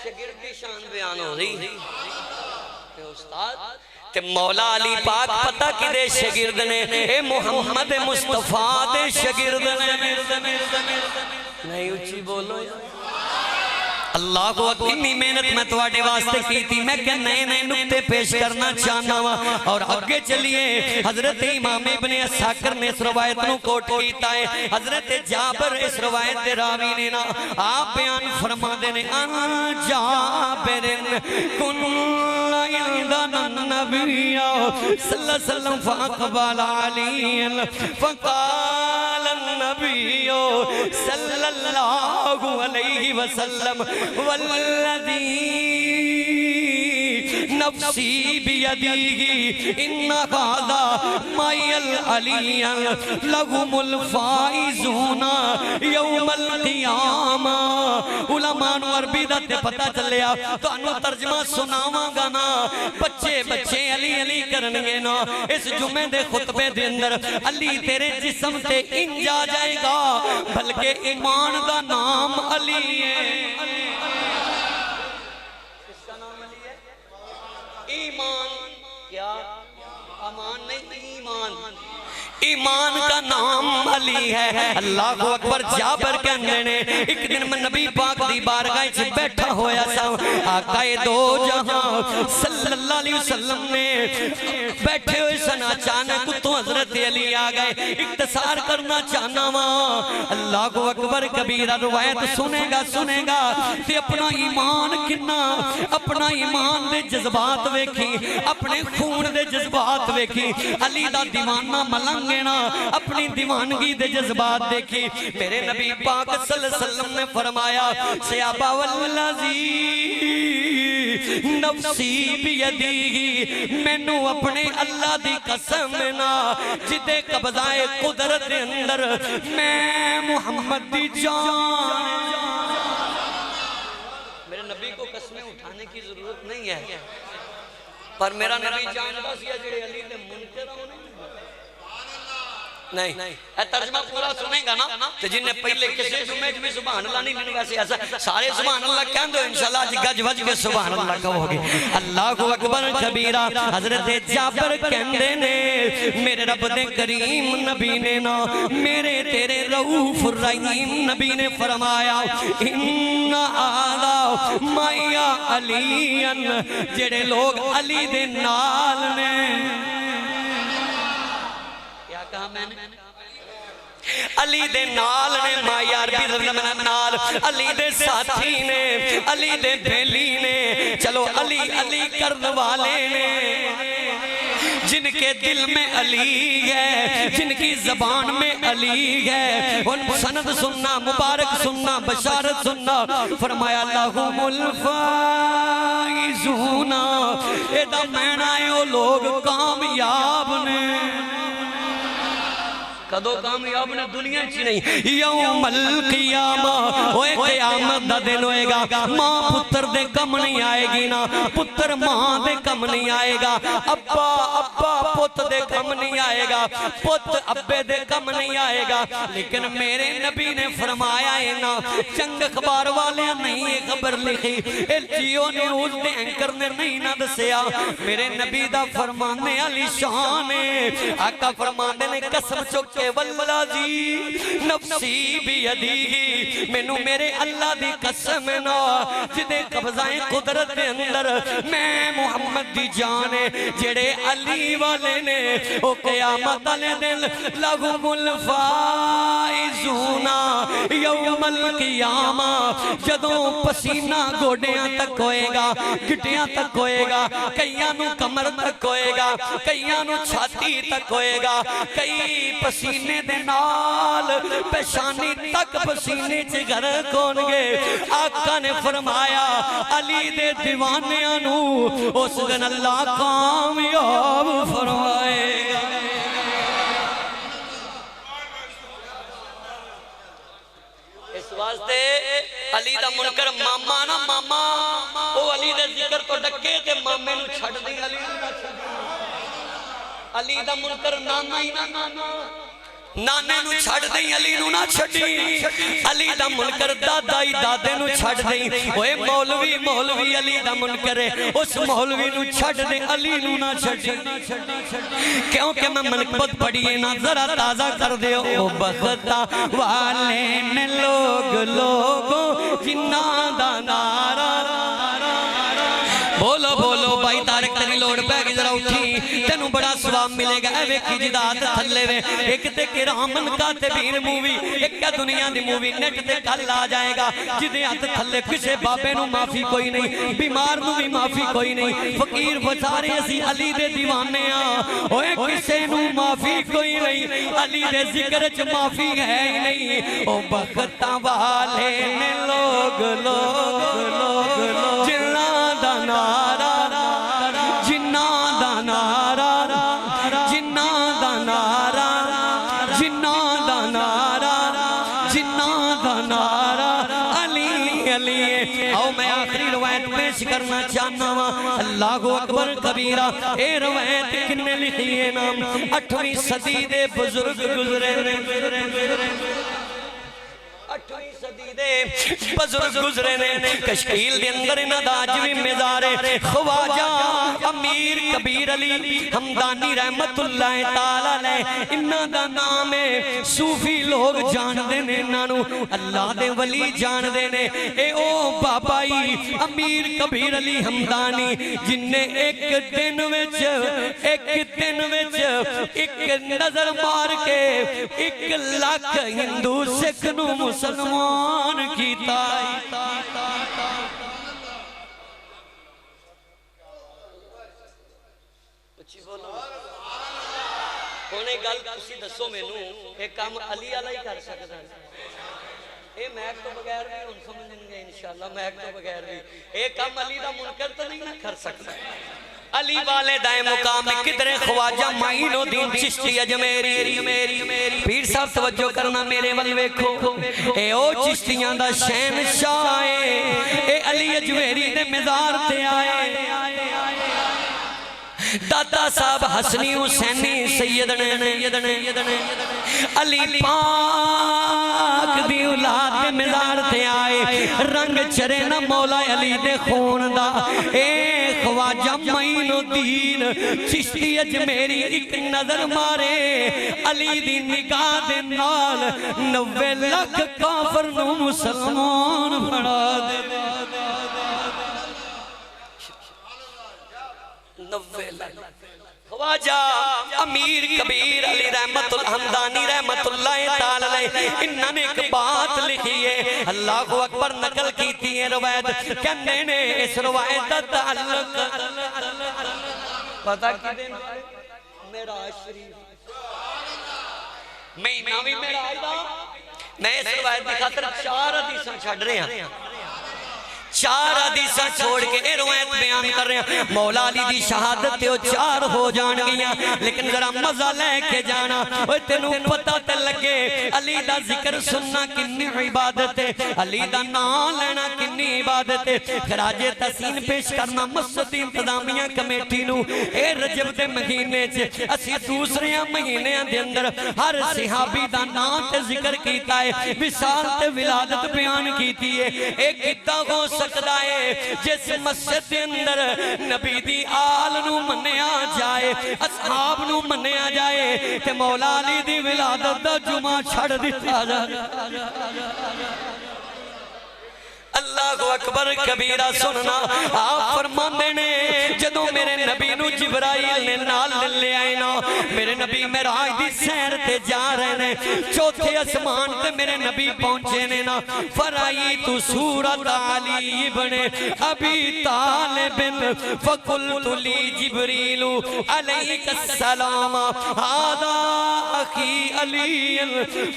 شگرد کی شان بیان ہو رہی کہ استاد تے مولا علی پاک پتہ کی دے شگرد نے اے محمد مصطفیٰ دے شگرد نے نہیں اچھی بولو اللہ کو اتنی محنت میں تواڈے واسطے کی تھی میں کہ نئے نئے نکتے پیش کرنا چاہنا ہوا اور آگے چلیے حضرت امام ابن اسحاق نے اس روایت نو کوٹ کیتا ہے حضرت جابر اس روایت دے راوی نے نا آپ بیان فرما دینے ان جابر کن عندنا النبی صلی اللہ علیہ وسلم فاقبل علی فقال النبی صلی اللہ علیہ وسلم والذی نفسی بیدیگی انہا قادا مائی العلی لگم الفائزون یوم القیامہ علماء عربی دا تے پتہ چلیا تو انہوں ترجمہ سناواں گا نا بچے بچے علی علی کرنگے نا اس جمعے دے خطبے دے اندر علی تیرے جسم تے انجا جائے گا بلکہ ایمان دا نام علی ہے ایمان کیا امان نہیں ایمان ایمان کا نام علی ہے اللہ کو اکبر جابر کہنے نے ایک دن میں نبی پاک دی بارگاہ سے بیٹھا ہویا سا آقا دو جہاں صلی اللہ علیہ وسلم نے بیٹھے ہوئے سنا چاہنے تو حضرت علی آگئے اختصار کرنا چاہنا ماں اللہ کو اکبر کبیرہ روایت سنے گا تے اپنا ایمان کنا اپنا ایمان دے جذبات ویکھی اپنے خون دے جذبات ویکھی علی دا دیوانہ ملنگ اپنی دیوانگی دے جذبات دیکھی میرے نبی پاک صلی اللہ علیہ وسلم نے فرمایا صحابہ والذی نفسی بیدیگی مینوں اپنے اللہ دی قسم نا جدے قبضائے قدرت اندر میں محمد دی جان میرے نبی کو قسمیں اٹھانے کی ضرورت نہیں ہے پر میرا نبی جانتا سی جڑے علی دے منکر ہونے نہیں اے ترجمہ پورا سنیں گا نا تو جن نے پہلے کسی جمعے میں سبحان اللہ نہیں لینے ویسے ایسا سارے سبحان اللہ کہن دو انشاءاللہ آج گج وج کے سبحان اللہ کہو گے اللہ کو اکبر کبیرہ حضرت جابر کہندے نے میرے رب دے کریم نبی نے نا میرے تیرے رؤوف الرحیم نبی نے فرمایا ان آدھا مایا علین جڑے لوگ علی دے نال نے کہا میں نے علی دے نال نے مائی عربی زمانہ نال علی دے ساتھی نے علی دے بیلی نے چلو علی علی کرن والے نے جن کے دل میں علی ہے جن کی زبان میں علی ہے ان سند سننا مبارک سننا بشارت سننا فرمایا لہم الفائزون ایدہ مہنہ ہے وہ لوگ کامیاب نے کدو کامیاب نے دنیا چی نہیں یوم القیامہ ہوئے قیامت دا دن ہوئے گا ماں پتر دے کم نہیں آئے گی نا پتر ماں دے کم نہیں آئے گا ابا پت دے کم نہیں آئے گا پت ابے دے کم نہیں آئے گا لیکن میرے نبی نے فرمایا ہے نا چنگ اخبار والے نہیں یہ خبر لکھی جیو نیوز دے اینکر نے نہیں نہ دسیا میرے نبی دا فرمانے علی شان ہے آقا فرمانے نے قسم چکے والذی نفسی بیدیگی مینو میرے اللہ دی قسم نا جدے قبضائیں قدرت دے اندر میں محمد دی جانے جڑے علی والے نے او قیامت والے دن لہم الفائزون یوم القیامہ جدوں پسینہ گوڑیاں تک ہوئے گا گھٹیاں تک ہوئے گا کئیاں نو کمر تک ہوئے گا کئیاں نو چھاتی تک ہوئے گا کئی پسینے دے نال پیشانی تک پسینے چے غرق ہونگے آقا نے فرمایا علی دے دیوانیاں نو اس دن اللہ کامیاب فرمائے گا اس واسطے علی دا منکر ماما نا ماما او علی دے ذکر تو ڈکے تے مامے نو چھڑ دی علی نو چھڑ دی علی دا منکر نانا ہی نا نانا نانے نو چھڑ دیں علی نو نہ چھڑی علی دا منکر دادائی دادے نو چھڑ دیں اوے مولوی مولوی علی دا منکر ہے اس مولوی نو چھڑ دیں علی نو نہ چھڑی کیونکہ میں منقبت پڑھئے نا ذرا تازہ کر دے او بختا والے نے لوگوں جنہ دا نارا بولو بولو بھائی تارک تری لوڑ پہ گی ذرا اٹھی تینوں بڑا ثواب ملے گا اے کی جداد تھلے وے ایک تے کرامن کاتبین مووی ایک کا دنیا دی مووی نیٹ تے کل آ جائے گا جدے ہاتھ تھلے کسے بابے نو معافی کوئی نہیں بیمار نو بھی معافی کوئی نہیں فقیر بچارے اسی علی دے دیوانے اوے کسے نو معافی کوئی نہیں علی دے ذکر چ معافی ہے ہی نہیں او بختاں والے نے لوگ جنہ دا نارا جنہ دا نارا جنہ دا نارا جنہ دا نارا جنہ دا نارا علی علی آؤ میں آخری روایت پیش کرنا چاہنا ہوں اللہ اکبر کبیرہ اے روایت کنے لکھئے نام 8ویں صدی دے بزرگ گزرے 8ویں صدی دے بزرگ گزرے نے کشکیل دے اندر انہ دا آجوی مزارے خواجہ امیر کبیر علی حمدانی رحمت اللہ تعالی انہ دا نام ہے صوفی لوگ جان دینے انہوں اللہ دے ولی جان دینے اے او بابائی امیر کبیر علی حمدانی جن نے ایک دن وچ ایک نظر مار کے 1 لاکھ ہندو سکھ نو مسلمان کیتا اچھی بولو کونے گل کسی دسو میں نو ایک کام علی علیہ کر سکتا ہے اے میک تو بغیر بھی ان سمجھیں گے انشاءاللہ میک تو بغیر بھی ایک کام علی دا منکر تو نہیں نہ کر سکتا علی والے دائیں مقام میں کدرے خواجہ معین الدین چشتی اجمیری پیر صاحب توجہ کرنا میرے والوے کھو اے او چشتیاں دا شہنشاہ اے علی اجمیری دے مزار تے آئے دادا صاحب حسنی حسینی سیدنے علی پاک دی اولاد دے مزار تے آئے رنگ چرے نہ مولا علی دے خون دا اے خواجہ معین الدین چشتی اجمیری ایک نظر مارے علی دی نگاہ دے نال 90 لاکھ کافر نو مسلمان بنا دے 90 لاکھ خواجہ امیر کبیر علی رحمت الحمدانی رحمت اللہ تعالی انہوں نے ایک بات لکھی ہے اللہ اکبر نقل کیتی ہے روایت کہنے نے اس روایت تعلق پتہ کی دن معراج شریف مہینہ بھی معراج دا میں اس روایت کی خاطر 4 حدیثاں چھڑ رہے ہیں 4 حدیثاں چھوڑ کے اے روایت بیان کر رہے ہیں مولا علی دی شہادت تے وہ 4 ہو جان گیا لیکن ذرا مزہ لے کے جانا اوہ تینوں پتہ تے لگے علی دا ذکر سننا کنی عبادت ہے علی دا نام لینا کنی عبادت ہے خراج تحسین پیش کرنا مسجد انتظامیہ کمیٹی نو اے رجب دے مہینے چھے اسی دوسرے مہینے دے اندر ہر صحابی دا نام تے ذکر کیتا ہے وصال تے ولادت بیان کیتی ہے ایک کتا ہو سکتا ہے جس مسجد کے اندر نبی دی آل نو منیا جائے اصحاب نو منیا جائے کہ مولا علی دی ولادت دا جمعہ چھڑ دیتا جائے اللہ اکبر کبیرہ سننا آپ فرماندے نے جدوں میرے نبی نو جبرائیل نے نال لے آئے نا میرے نبی معراج دی سیر تے جا رہے نے چوتھے اسمان تے میرے نبی پہنچے نے نا فرائی تو سورت علی ابن ابی طالب فقلت لی جبریل علیک السلام هذا اخی علی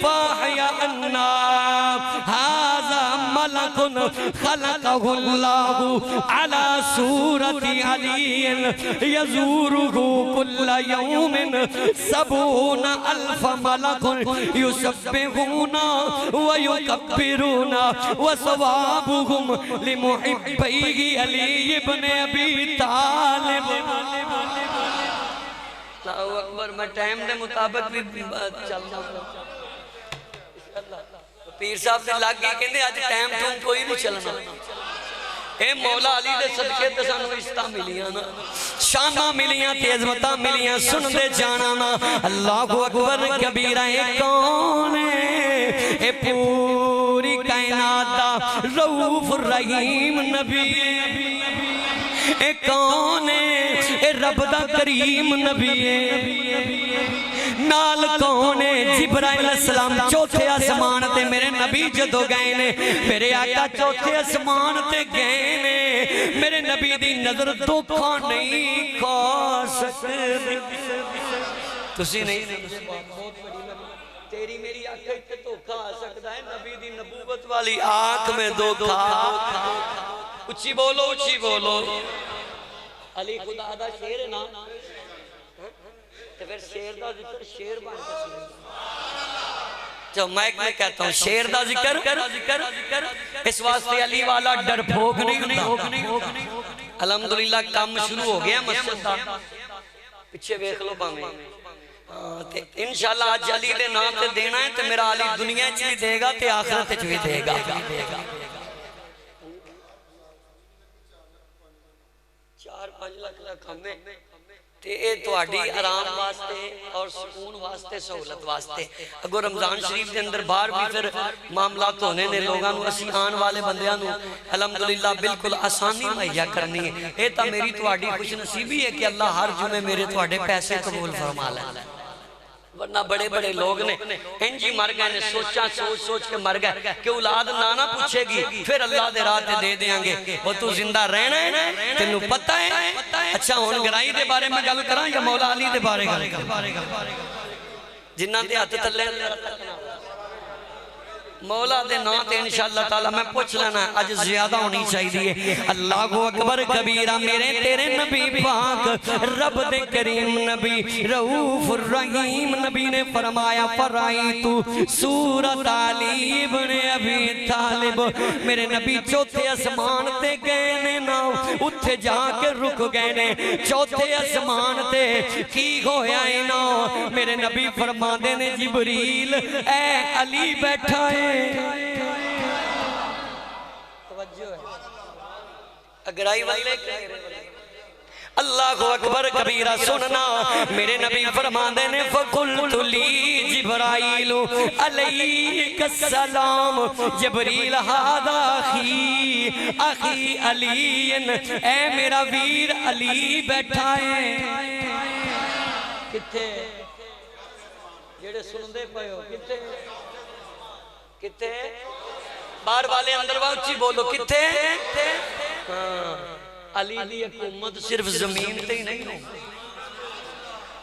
فاحیا انا هذا ملک خلقه اللہ على صورت علی یزورہ کل یوم 70,000 ملک یسبحون ویکبرون وثوابهم لمحبی علی ابن ابی طالب اللہ اکبر میں ٹائم دے مطابق بھی چلنا پیر صاحب سے لگ گئی کہندے آج ٹائم تم کوئی نہیں چلنا اے مولا علی دے صدقے تے سانو عزتاں ملیاں نا شاناں ملیاں تے عظمتاں ملیاں سن دے جانا نا اللہ اکبر کبیرہ اے کون ہے اے پوری کائنات دا رؤوف الرحیم نبی اے کون ہے اے رب دا کریم نبی نال کون ہے جبرائیل علیہ السلام چوتھے آسمان تے میرے نبی جدو گئے نے میرے آقا چوتھے آسمان تے گئے نے میرے نبی دی نظر دھوکھا نہیں کھا سکتے تسی نہیں تیری میری آنکھ تے دھوکھا آ سکتا ہے نبی دی نبوت والی آنکھ میں دھوکھا اچھی بولو اچھی بولو علی خدا دا شیر ہے نا تو پھر شیر دا ذکر شیر بن کے جو میں کہتا ہوں شیر دا ذکر اس واسطے علی والا ڈر بھوک نہیں ہوتا الحمدللہ کام شروع ہو گیا مسجد دا پچھے بیخ لو پاہمیں انشاءاللہ آج علی دے نام تے دینا ہے تو میرا علی دنیا چلی دے گا تے آخرت چلی دے گا 4-5 لاکھ دا کم ہے تے اے تو آڈی آرام واسطے اور سکون واسطے سہولت واسطے اگر رمضان شریف کے اندر بار بھی پھر معاملات ہونے نے لوگاں نو اسی آن والے بندیاں نو الحمدللہ بالکل آسانی مہیا کرنی ہے اے تا میری تو آڈی خوش نصیبی ہے کہ اللہ ہر جمعے میرے تو آڈے پیسے قبول فرما لے ورنہ بڑے بڑے لوگ نے انجی مر گئے نے سوچا سوچ سوچ کے مر گئے کہ اولاد نانا پوچھے گی پھر اللہ دے راتے دے دیں گے وہ تو زندہ رہنا ہے تینو پتہ ہے اچھا ہون گرائی دے بارے میں گل کراں یا مولا علی دے بارے گل جنہ دے ہاتھ تلے مولا دے نا تے انشاءاللہ تعالی میں پوچھ لینا آج زیادہ ہونی چاہیے اللہ اکبر کبیرہ میرے تیرے نبی پاک رب دے کریم نبی رؤوف الرحیم نبی نے فرمایا فرائی تو سورت علی ابن ابی طالب میرے نبی چوتھے اسمان تے گئے نے نا اتھے جا کے رک گئے نے چوتھے اسمان تے کی ہویا ہے نا میرے نبی فرما دے نے جبریل اے علی بیٹھا ہے توجہ ہے اگرائی والے اللہ اکبر کبیرہ سننا میرے نبی فرماندے نے فقلت لی جبرائیل علیک السلام جبریل هذا اخی علی اے میرا ویر علی بیٹھا ہے کتے جیڑے سندے پہے ہو کتے بار والے اندر واؤچی بولو کتے علی دی حکومت صرف زمین تے ہی نہیں ہو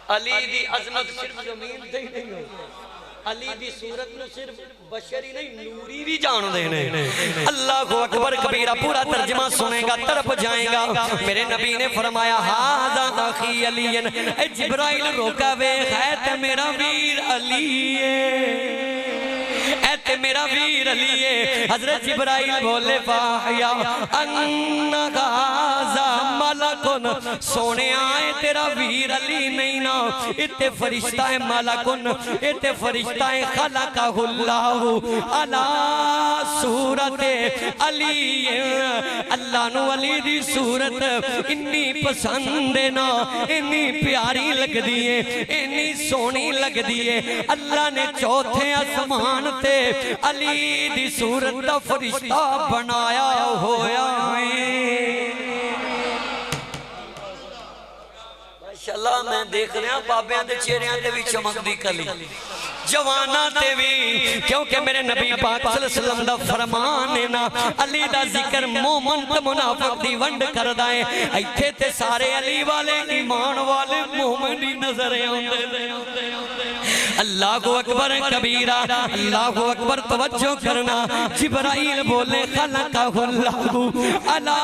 علی دی عظمت صرف زمین تے ہی نہیں ہو علی دی صورت نو صرف بشری نہیں نوری بھی جان دینے اللہ اکبر کبیرہ پورا ترجمہ سنے گا طرف جائیں گا میرے نبی نے فرمایا ھذا اخی علی اے جبرائیل روکا وے خیت میرا ویر علی اے میرا ویر علی ہے حضرت جبرائیل بولے فاحیا انکا ھذا ملکن سونے آئے تیرا ویر علی نہیں نا اتے فرشتہ ملکن اتے فرشتہ خلقہ اللہ علی صورت علی اللہ نو علی دی صورت انی پسند نا انی پیاری لگ دیئے انی سونی لگ دیئے اللہ نے چوتھے آسمان تے علی دی صورت دا فرشتہ بنایا ہویا ہے ماشاءاللہ میں دیکھ رہا بابیاں دے چہریاں دے بھی چمک دی کلی جوانا تے بھی کیونکہ میرے نبی پاک صلی اللہ علیہ وسلم دا فرمان ہے نا علی دا ذکر مومن تے منافق دی ونڈ کر دائیں ایتھے تے سارے علی والے ایمان والے مومن دی نظریں ہوندے اللہ اکبر کبیرہ اللہ اکبر توجہ کرنا جبرائیل بولے خلقہ اللہ علی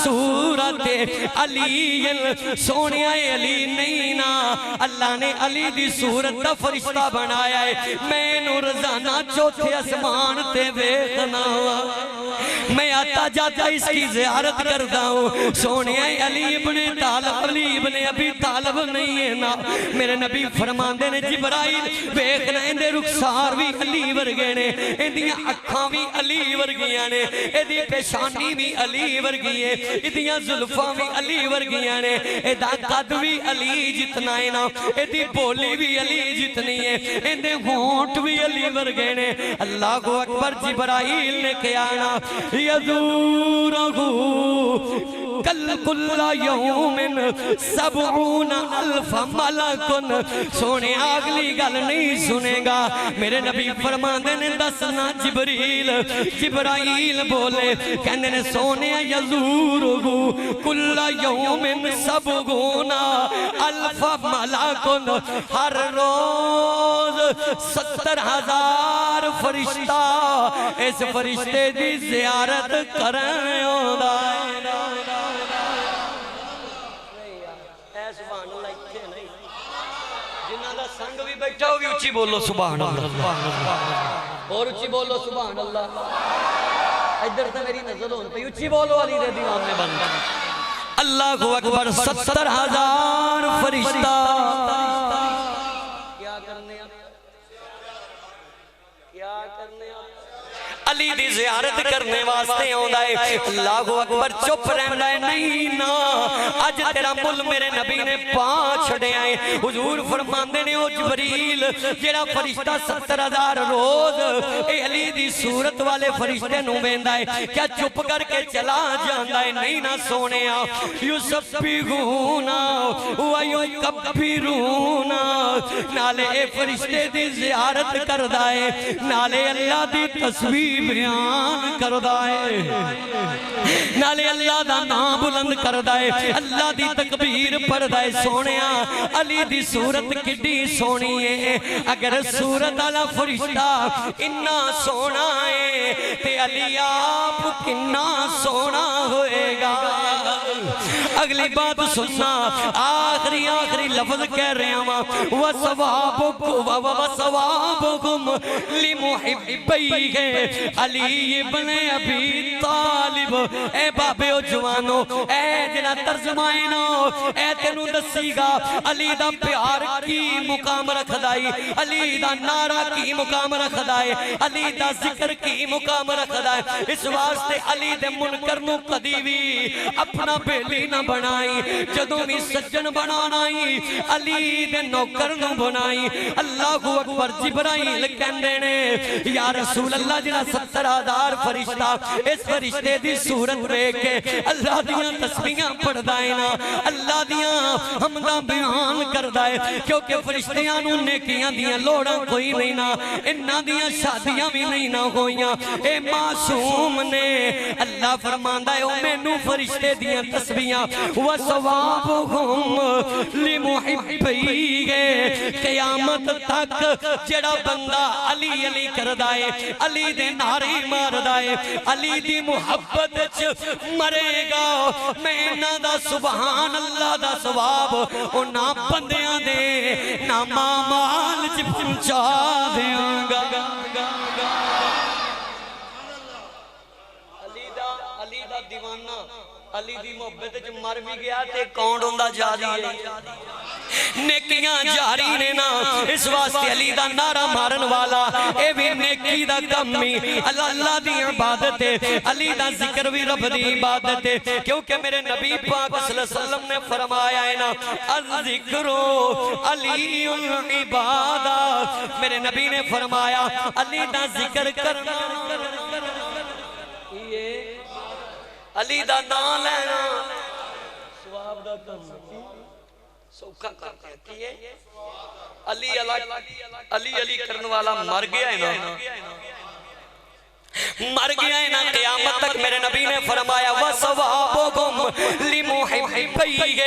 صورت علی سونیا علی نہیں نا اللہ نے علی دی صورت دا فرشتہ بنایا ہے میں نو روزانہ چوتھے اسمان تے دیکھنا میں آتا جاتا اس کی زیارت کرتا ہوں سونیا علی ابن طالب علی ابن ابی طالب نہیں ہے نا میرے نبی فرماندے نے جبرائیل ویکھنا اندے رخسار بھی علی ورگے نے اندیاں اکھاں بھی علی ورگیاں نے اندی پیشانی بھی علی ورگی ہے اندیاں زلفاں بھی علی ورگیاں نے اندہ قد بھی علی جتنا ہے نا اندی بولی بھی علی جتنی ہے اندے ہونٹ بھی علی ورگے نے اللہ اکبر جبرائیل نے کیا نا یذورہو کل یوم 70,000 ملکن سونے اگلی گل نہیں سنے گا میرے نبی فرماندے نے دسنا جبرائیل بولے کہنے نے سونے یزورہو کل یوم 70,000 ملکن ہر روز 70,000 فرشتہ اس فرشتے دی زیارت کرنے ہوتا ہے سبحان اللہ اتھے نہیں جنہاں دا سنگ بھی بیٹھا ہو بھی اچھی بولو سبحان اللہ اور اچھی بولو سبحان اللہ ادھر سے میری نظر ہون پہ اچھی بولو علی دے دیوان میں بن اللہ اکبر 70,000 فرشتہ کیا کرنے علی دی زیارت کرنے واسطے ہوندہ ہے اللہ اکبر چپ رہندا ہے نہیں نا اج تیرا مل میرے نبی نے پانچ چھڑے آئے حضور فرماندے نے او جبریل جیڑا فرشتہ 70,000 روز اے علی دی صورت والے فرشتے نو بیندہ ہے کیا چپ کر کے چلا جاندہ ہے نہیں نا سونے یسبحونا ویکبرونا نالے اے فرشتے دی زیارت کردہ ہے نالے اللہ دی تسبیح بیان کردہ ہے نالے اللہ دا نام بلند کردہ ہے اللہ دی تکبیر پڑھدہ ہے سونیا علی دی صورت کڈی سونی ہے اگر صورت علی فرشتہ انہا سونا ہے تے علی آپ کننا سونا ہوئے گا اگلی بات سننا آخری لفظ کہہ رہے ہیں وَسَوَابُكُمْ لِمُحِبِّهِ علی ابن ابی طالب اے بابے و جوانو اے جنہ ترجمائنو اے تینو دسی گا علی دا پیار کی مقام رکھ دائی علی دا نعرہ کی مقام رکھ دائی علی دا ذکر کی مقام رکھ دائی اس واسطے علی دے منکر نو قدی بھی اپنا بیلی نہ بنائی جدوں بھی سجن بنانائی علی دے نوکر نو بنائی اللہ اکبر جبرائیل کہندے نے یا رسول اللہ جنہ 70,000 فرشتہ اس فرشتے دی صورت بے کے اللہ دیاں تسبیحاں پڑھ دائنا اللہ دیاں حمدہ بیان کر دائے کیونکہ فرشتیاں نو نیکیاں دیاں لوڑاں کوئی نہیں نا انہاں دیاں شادیاں بھی نہیں نہ ہویاں اے معصوم نے اللہ فرماندہ ہے او میں نو فرشتے دیاں تسبیحاں وَسَوَابُهُمْ لِمُحِبِّهِ قیامت تک جڑا بندہ علی علی کر دائے علی دے نعرے مار دائے علی دی محبت مرے گا میں نہ دا سبحان اللہ دا ثواب او نہ بندیاں دے نہ مال پہنچا دیاں گا علی دا دیوانہ علی دی محبت جو مر بھی گیا تے کون ہوندہ جاری ہے نیکیاں جاری نے نا اس واسطے علی دا نعرہ مارن والا اے بھی نیکی نیکی دا کم ہی اللہ دی عبادت ہے، علی دا ذکر بھی رب دی عبادت ہے، کیونکہ میرے نبی پاک صلی اللہ علیہ وسلم نے فرمایا ہے نا الذکر علی عبادہ، میرے نبی نے فرمایا علی دا ذکر کرنا، علی دا نام لینا ثواب دا کم سوکھا کر کیے علی علی کرنے والا مر گیا ہے نا، مر گیا ہے نا، قیامت تک میرے نبی نے فرمایا وَثَوَابُكُمْ لِمُحِبِّهِ،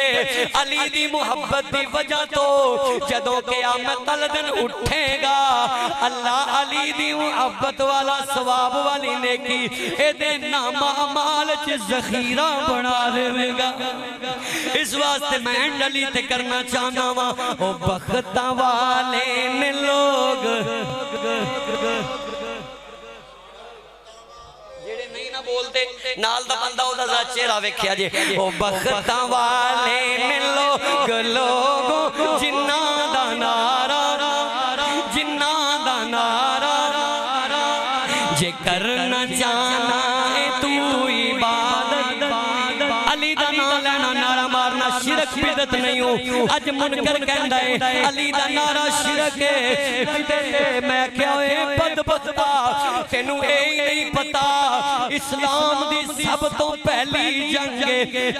علی دی محبت دی وجہ تو جدوں قیامت دن اٹھے گا اللہ علی دی محبت والا ثواب والی نیکی اے دے نام اعمال چ ذخیرہ بنا دے گا۔ اس واسطے میں علی تے کرنا چاہنا وا او بختاں والے نے لوگ بولتے نال دا بندہ او دا چہرہ ویکھیا جے او بختاں والے نے لوگوں جنہاں دا نعرہ جے کرنا جانا ہے تو عبادت، علی دا نام لینا نعرہ مارنا شرک بدعت نہیں ہوں، اج منکر کہندا ہے علی دا نعرہ شرک ہے، میں کیا ہوئے بدبختا تینوں اے ہی نہیں پتا اسلام دی سب تو پہلی جنگ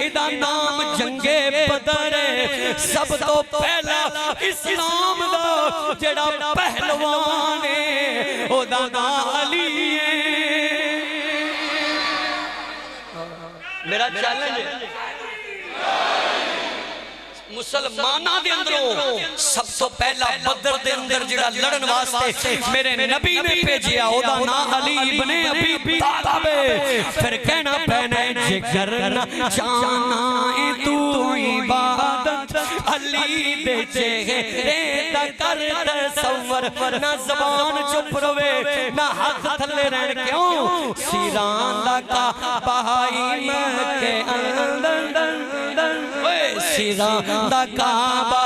ادا نام جنگ بدر ہے، سب تو پہلا اسلام دا جڑا پہلوان ہے او دا نام علی ہے۔ میرا چیلنج ہے مسلمانہ دے اندروں سب تو پہلا بدر دے اندر جڑا لڑن واسطے میرے نبی نے بھیجیا او دا نام علی ابن ابی طالب، پھر کہنا پہنے جگرنا چاہنا اے تو عبادت، علی دے چہرے دا کر تصور، نہ زبان چپ روے نہ ہاتھ تھلے رہن، کیوں سیران دا کعبہ مکے اندر، سیران دا کعبہ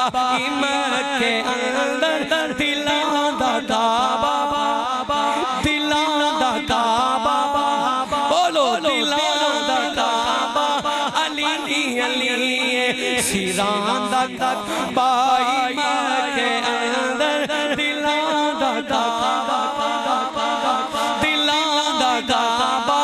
مکے اندر، دلان دا کعبہ، دلان دا کعبہ، بولو دلان دا کعبہ، علی علی سیران دا کعبہ مکے اندر، دلان دا کعبہ، دلان دا کعبہ،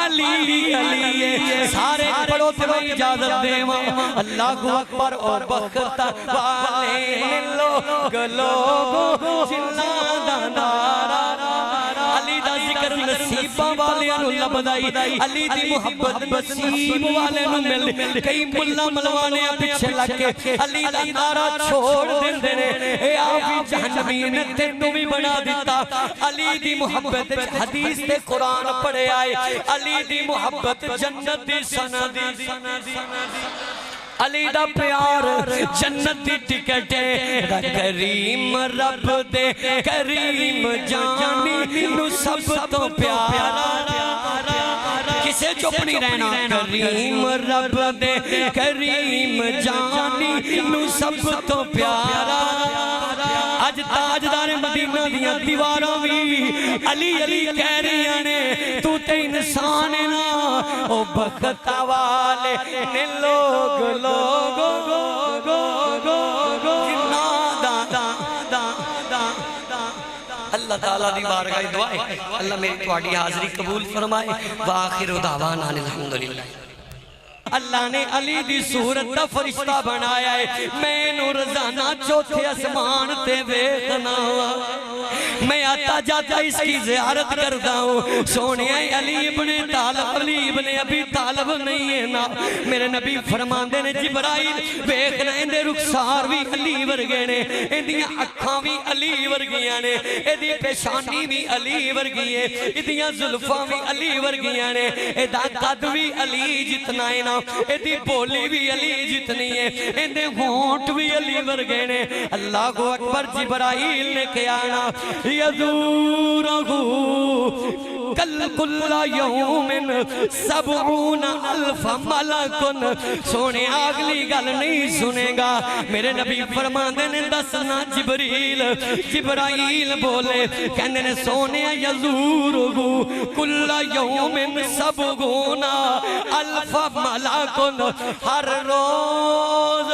علی علی سارے پڑھو تے میں اجازت دیواں اللہ اکبر اور بختاں والے لوگوں جنہاں دا نعرہ، علی دا ذکر نصیباں والیاں نوں لبدائی، علی دی محبت نصیب والے نوں مل، کئی ملا ملوانے پیچھے لگ کے علی دا نعرہ چھوڑ دیندے نے، اے آوی جہنمین تینوں بھی بنا دیتا، علی دی محبت حدیث تے قرآن پڑھے آئے، علی دی محبت جنت دی سندی، علی دا پیار جنت دی ٹکٹ ہے، کریم رب دے کریم جانی نو سب تو پیارا، کسے چپ نہیں رہنا، کریم رب دے کریم جانی نو سب تو پیارا، اج تاجدار مدینہ دیاں دیواراں بھی علی علی کہہ رہی نے، تو تے انسان نا او بختاں والے نے اللہ تعالیٰ دی بارگاہ دعائے اللہ میری تواڈی حاضری قبول فرمائے، وآخر دعوانا الحمدللہ۔ اللہ نے علی دی صورت دا فرشتہ بنایا ہے، میں نو روزانہ چوتھے اسمان تے ویکھنا، میں آتا جاتا اس کی زیارت کرتا ہوں، سونے علی ابن طالب، علی ابن ابی طالب نہیں ہے نا، میرے نبی فرماندے نے جبرائیل ویکھنا اندے رخسار بھی علی ورگے نے، اندیاں اکھاں بھی علی ورگیاں نے، اندی پیشانی بھی علی ورگی ہے، اندیاں زلفاں بھی علی ورگیاں نے، ادا قد بھی علی جتنا ہے نا، ایدی بولی بھی علی جتنی ہے، ایندے ہونٹ بھی علی ورگے نے، اللہ اکبر جبرائیل نے کہا نا یذورہو کل یوم 70,000 ملکن سونے اگلی گل نہیں سنے گا میرے نبی فرماندے نے دسنا جبرائیل بولے کہنے نے سونے یزورہو کل یوم 70,000 ملکن ہر روز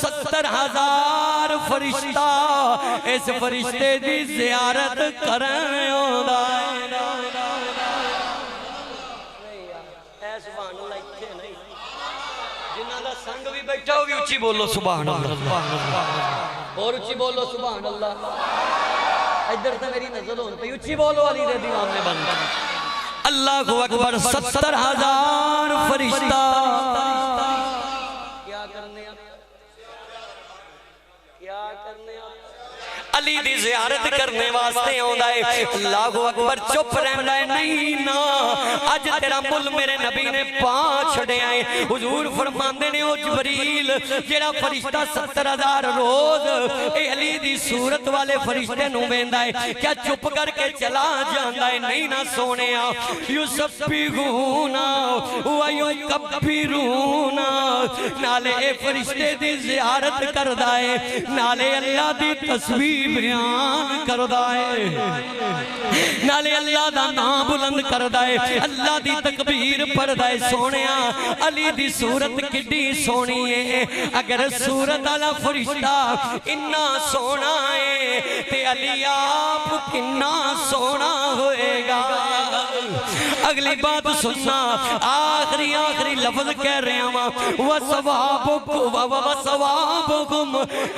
70,000 فرشتہ اس فرشتے دی زیارت کرنے ہوتا ہے سبحان اللہ اتھے نہیں جنہاں دا سنگ بھی بیٹھا ہوگی اچھی بولو سبحان اللہ اور اچھی بولو سبحان اللہ ادھر سے میری نظر ہون پہ اچھی بولو علی دے دیوان میں بند اللہ اکبر 70,000 فرشتہ کیا کرنے علی دی زیارت کرنے واسطے ہوندہ ہے اللہ اکبر چپ رہندا ہے نہیں نا اج تیرا مل میرے نبی نے پانچ چھڑے آئے حضور فرماندے نے او جبریل جیڑا فرشتہ 70,000 روز اے علی دی صورت والے فرشتے نو بیندہ ہے کیا چپ کر کے چلا جاندہ ہے نہیں نا سونے یسبحونا ویکبرونا نالے اے فرشتے دی زیارت کردہ ہے نالے اللہ دی تسبیح بیان کردہ ہے نالے اللہ دا نام بلند کردہ ہے اللہ دی تکبیر پڑھدہ ہے سونیا علی دی صورت کڈی سونی ہے اگر صورت علی فرشتہ انہا سونا ہے تے علی آپ کننا سونا ہوئے گا اگلی بات سننا آخری لفظ کہہ رہے ہیں وَسَوَابُكُمْ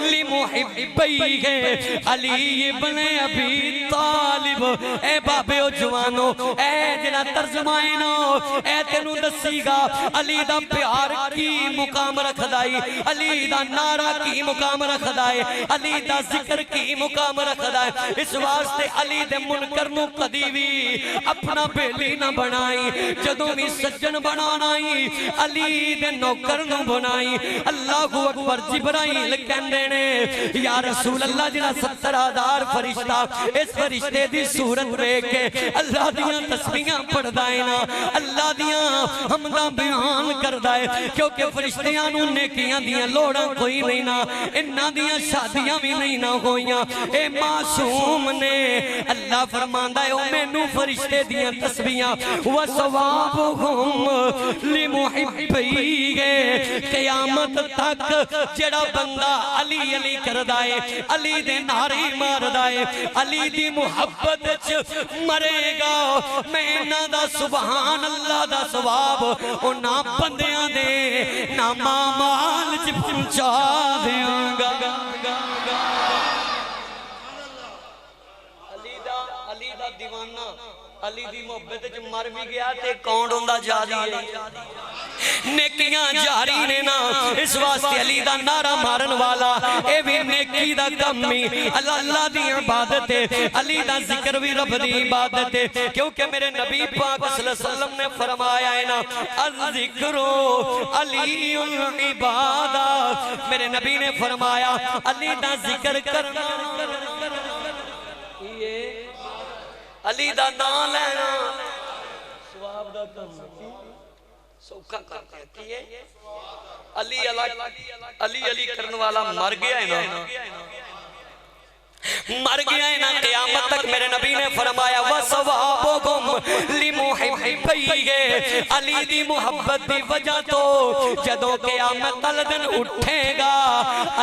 لِمُحِبِّهِ علی ابن ابی طالب اے بابے و جوانو اے جنہ ترجمائنو اے تینو دسی گا علی دا پیار کی مقام رکھ دائی علی دا نعرہ کی مقام رکھ دائی علی دا ذکر کی مقام رکھ دائی اس واسطے علی دے منکر نو قدیوی اپنا بیلی نہ بنائی جدوں بھی سجن بنانائی علی دے نوکر نو بنائی اللہ اکبر جبرائیل کہندے نے یا رسول اللہ جنہ 70,000 فرشتہ اس فرشتے دی صورت بے کے اللہ دیاں تسبیحاں پڑھ دائنا اللہ دیاں حمدہ بیان کر دائے کیونکہ فرشتیاں نو نیکیاں دیاں لوڑاں کوئی نہیں نا انہاں دیاں شادیاں بھی نہیں نہ ہویاں اے معصوم نے اللہ فرماندہ ہے او میں نو فرشتے دیاں تسبیحاں وَسَوَابُهُمْ لِمُحِبِّهِ قیامت تک جڑا بندہ علی علی کر دائے علی دے نعرے مار دائے علی دی محبت مرے گا میں نہ دا سبحان اللہ دا ثواب او نا بندیاں دے نا مال چمچا دیاں گا علی دا دیوانہ علی دی محبت جو مر بھی گیا تے کون ہوندہ جاری ہے نیکیاں جاری نے نا اس واسطے علی دا نعرہ مارن والا اے بھی نیکی دا کمی اللہ دی عبادت ہے علی دا ذکر بھی رب دی عبادت ہے کیونکہ میرے نبی پاک صلی اللہ علیہ وسلم نے فرمایا ہے نا الذکر علی العبادہ میرے نبی نے فرمایا علی دا ذکر کرنا علی دا نام لینا سواب دا کم سوکھا کرتا ہے کیے علی کرن والا مر گیا ہے نا مر گیا ہے نا قیامت تک میرے نبی نے فرمایا وَسَوَابُكُمْ لِمُحِبِّهِ علی دی محبت دی وجہ تو جدوں قیامت دن اٹھے گا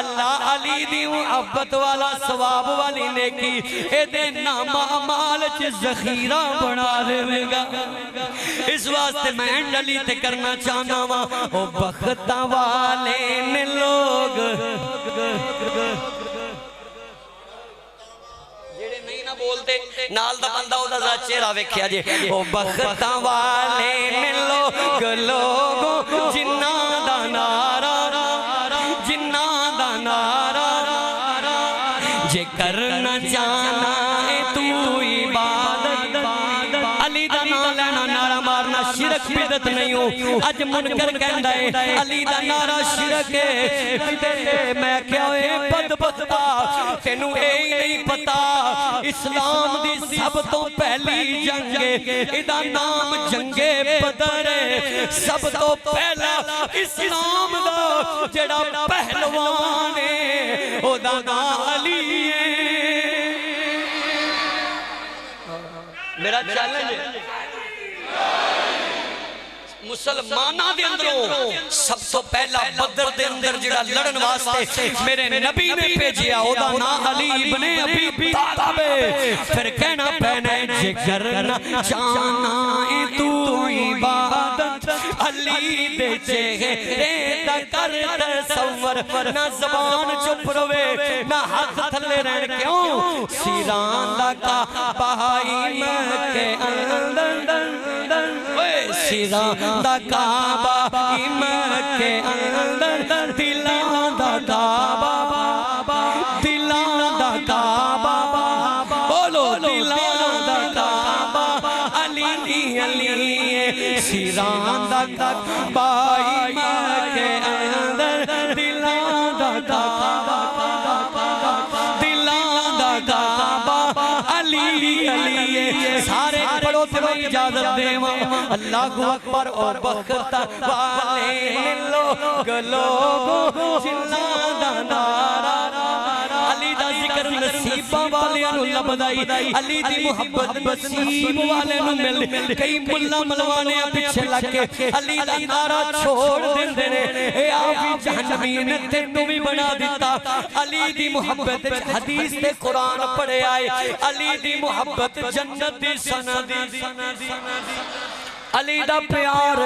اللہ علی دی محبت والا ثواب والی نیکی اے دے نام اعمال چ ذخیرہ بنا دے گا اس واسطے میں علی تے کرنا چاہنا وا او بختاں والے نے لوگ بولتے نال دا بندہ او دا چہرہ ویکھیا جے او بختاں والے نے لوگوں جنہاں دا نعرہ جے کرنا جانا ہے تو عبادت علی دا نام لینا نعرہ مارنا نہ شرک بدت نہیں ہوں اج منکر کہندا ہے علی دا نعرہ شرک ہے میں کیا ہوئے بدبختا تینوں اے ہی نہیں پتا اسلام دی سب تو پہلی جنگ ادا نام جنگ بدر ہے سب تو پہلا اسلام دا جڑا پہلوان ہے او دا نام علی ہے میرا چیلنج ہے مسلمانہ دے اندروں سب تو پہلا بدر دے اندر جڑا لڑن واسطے میرے نبی نے بھیجیا او دا نام علی ابن ابی طالب پھر کہنا پہنے جگر نہ جانا تو عبادت علی دے چہرے دا کر تصور نہ زبان چپ روے نہ ہاتھ تھلے رہن کیوں سیران دا کعبہ مکے اندر سیران دا کعبہ مکے اندر دلان دا کعبہ دلان دا کعبہ بولو دلان دا کعبہ علی علی سیران دا کعبہ مکے اندر دلان دا کعبہ دلان دا کعبہ علی علی سارے پڑھو تے میں اجازت دیواں اللہ اکبر اور بخت والے لوگوں جنہاں دا نعرہ علی دا ذکر نصیبہ والے انہوں لبدائی علی دی محبت نصیب والے انہوں مل کئی ملہ ملوانے پیچھے لگے علی دا نعرہ چھوڑ دن دینے اے آبی جہنمین تے تمہیں بنا دیتا علی دی محبت حدیث تے قرآن پڑھے آئے علی دی محبت جنت دی سندی علی دا پیار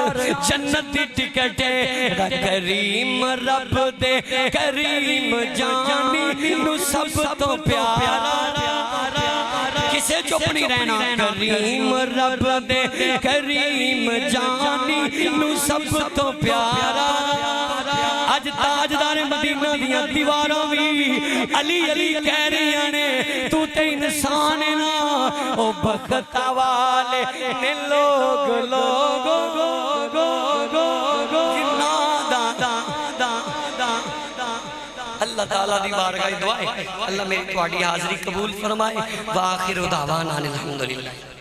جنت دی ٹکٹ ہے کریم رب دے کریم جانی نو سب تو پیارا کسے چپ نہیں رہنا کریم رب دے کریم جانی نو سب تو پیارا آج تاجدار مدینہ دیا دیواراں بھی علی علی کہہ رہی آنے تو تے انسان نا او بختا والے نے لوگ اللہ تعالیٰ دی بارگاہ دعائے اللہ میری تواڈی حاضری قبول فرمائے وآخر دعوانا الحمدللہ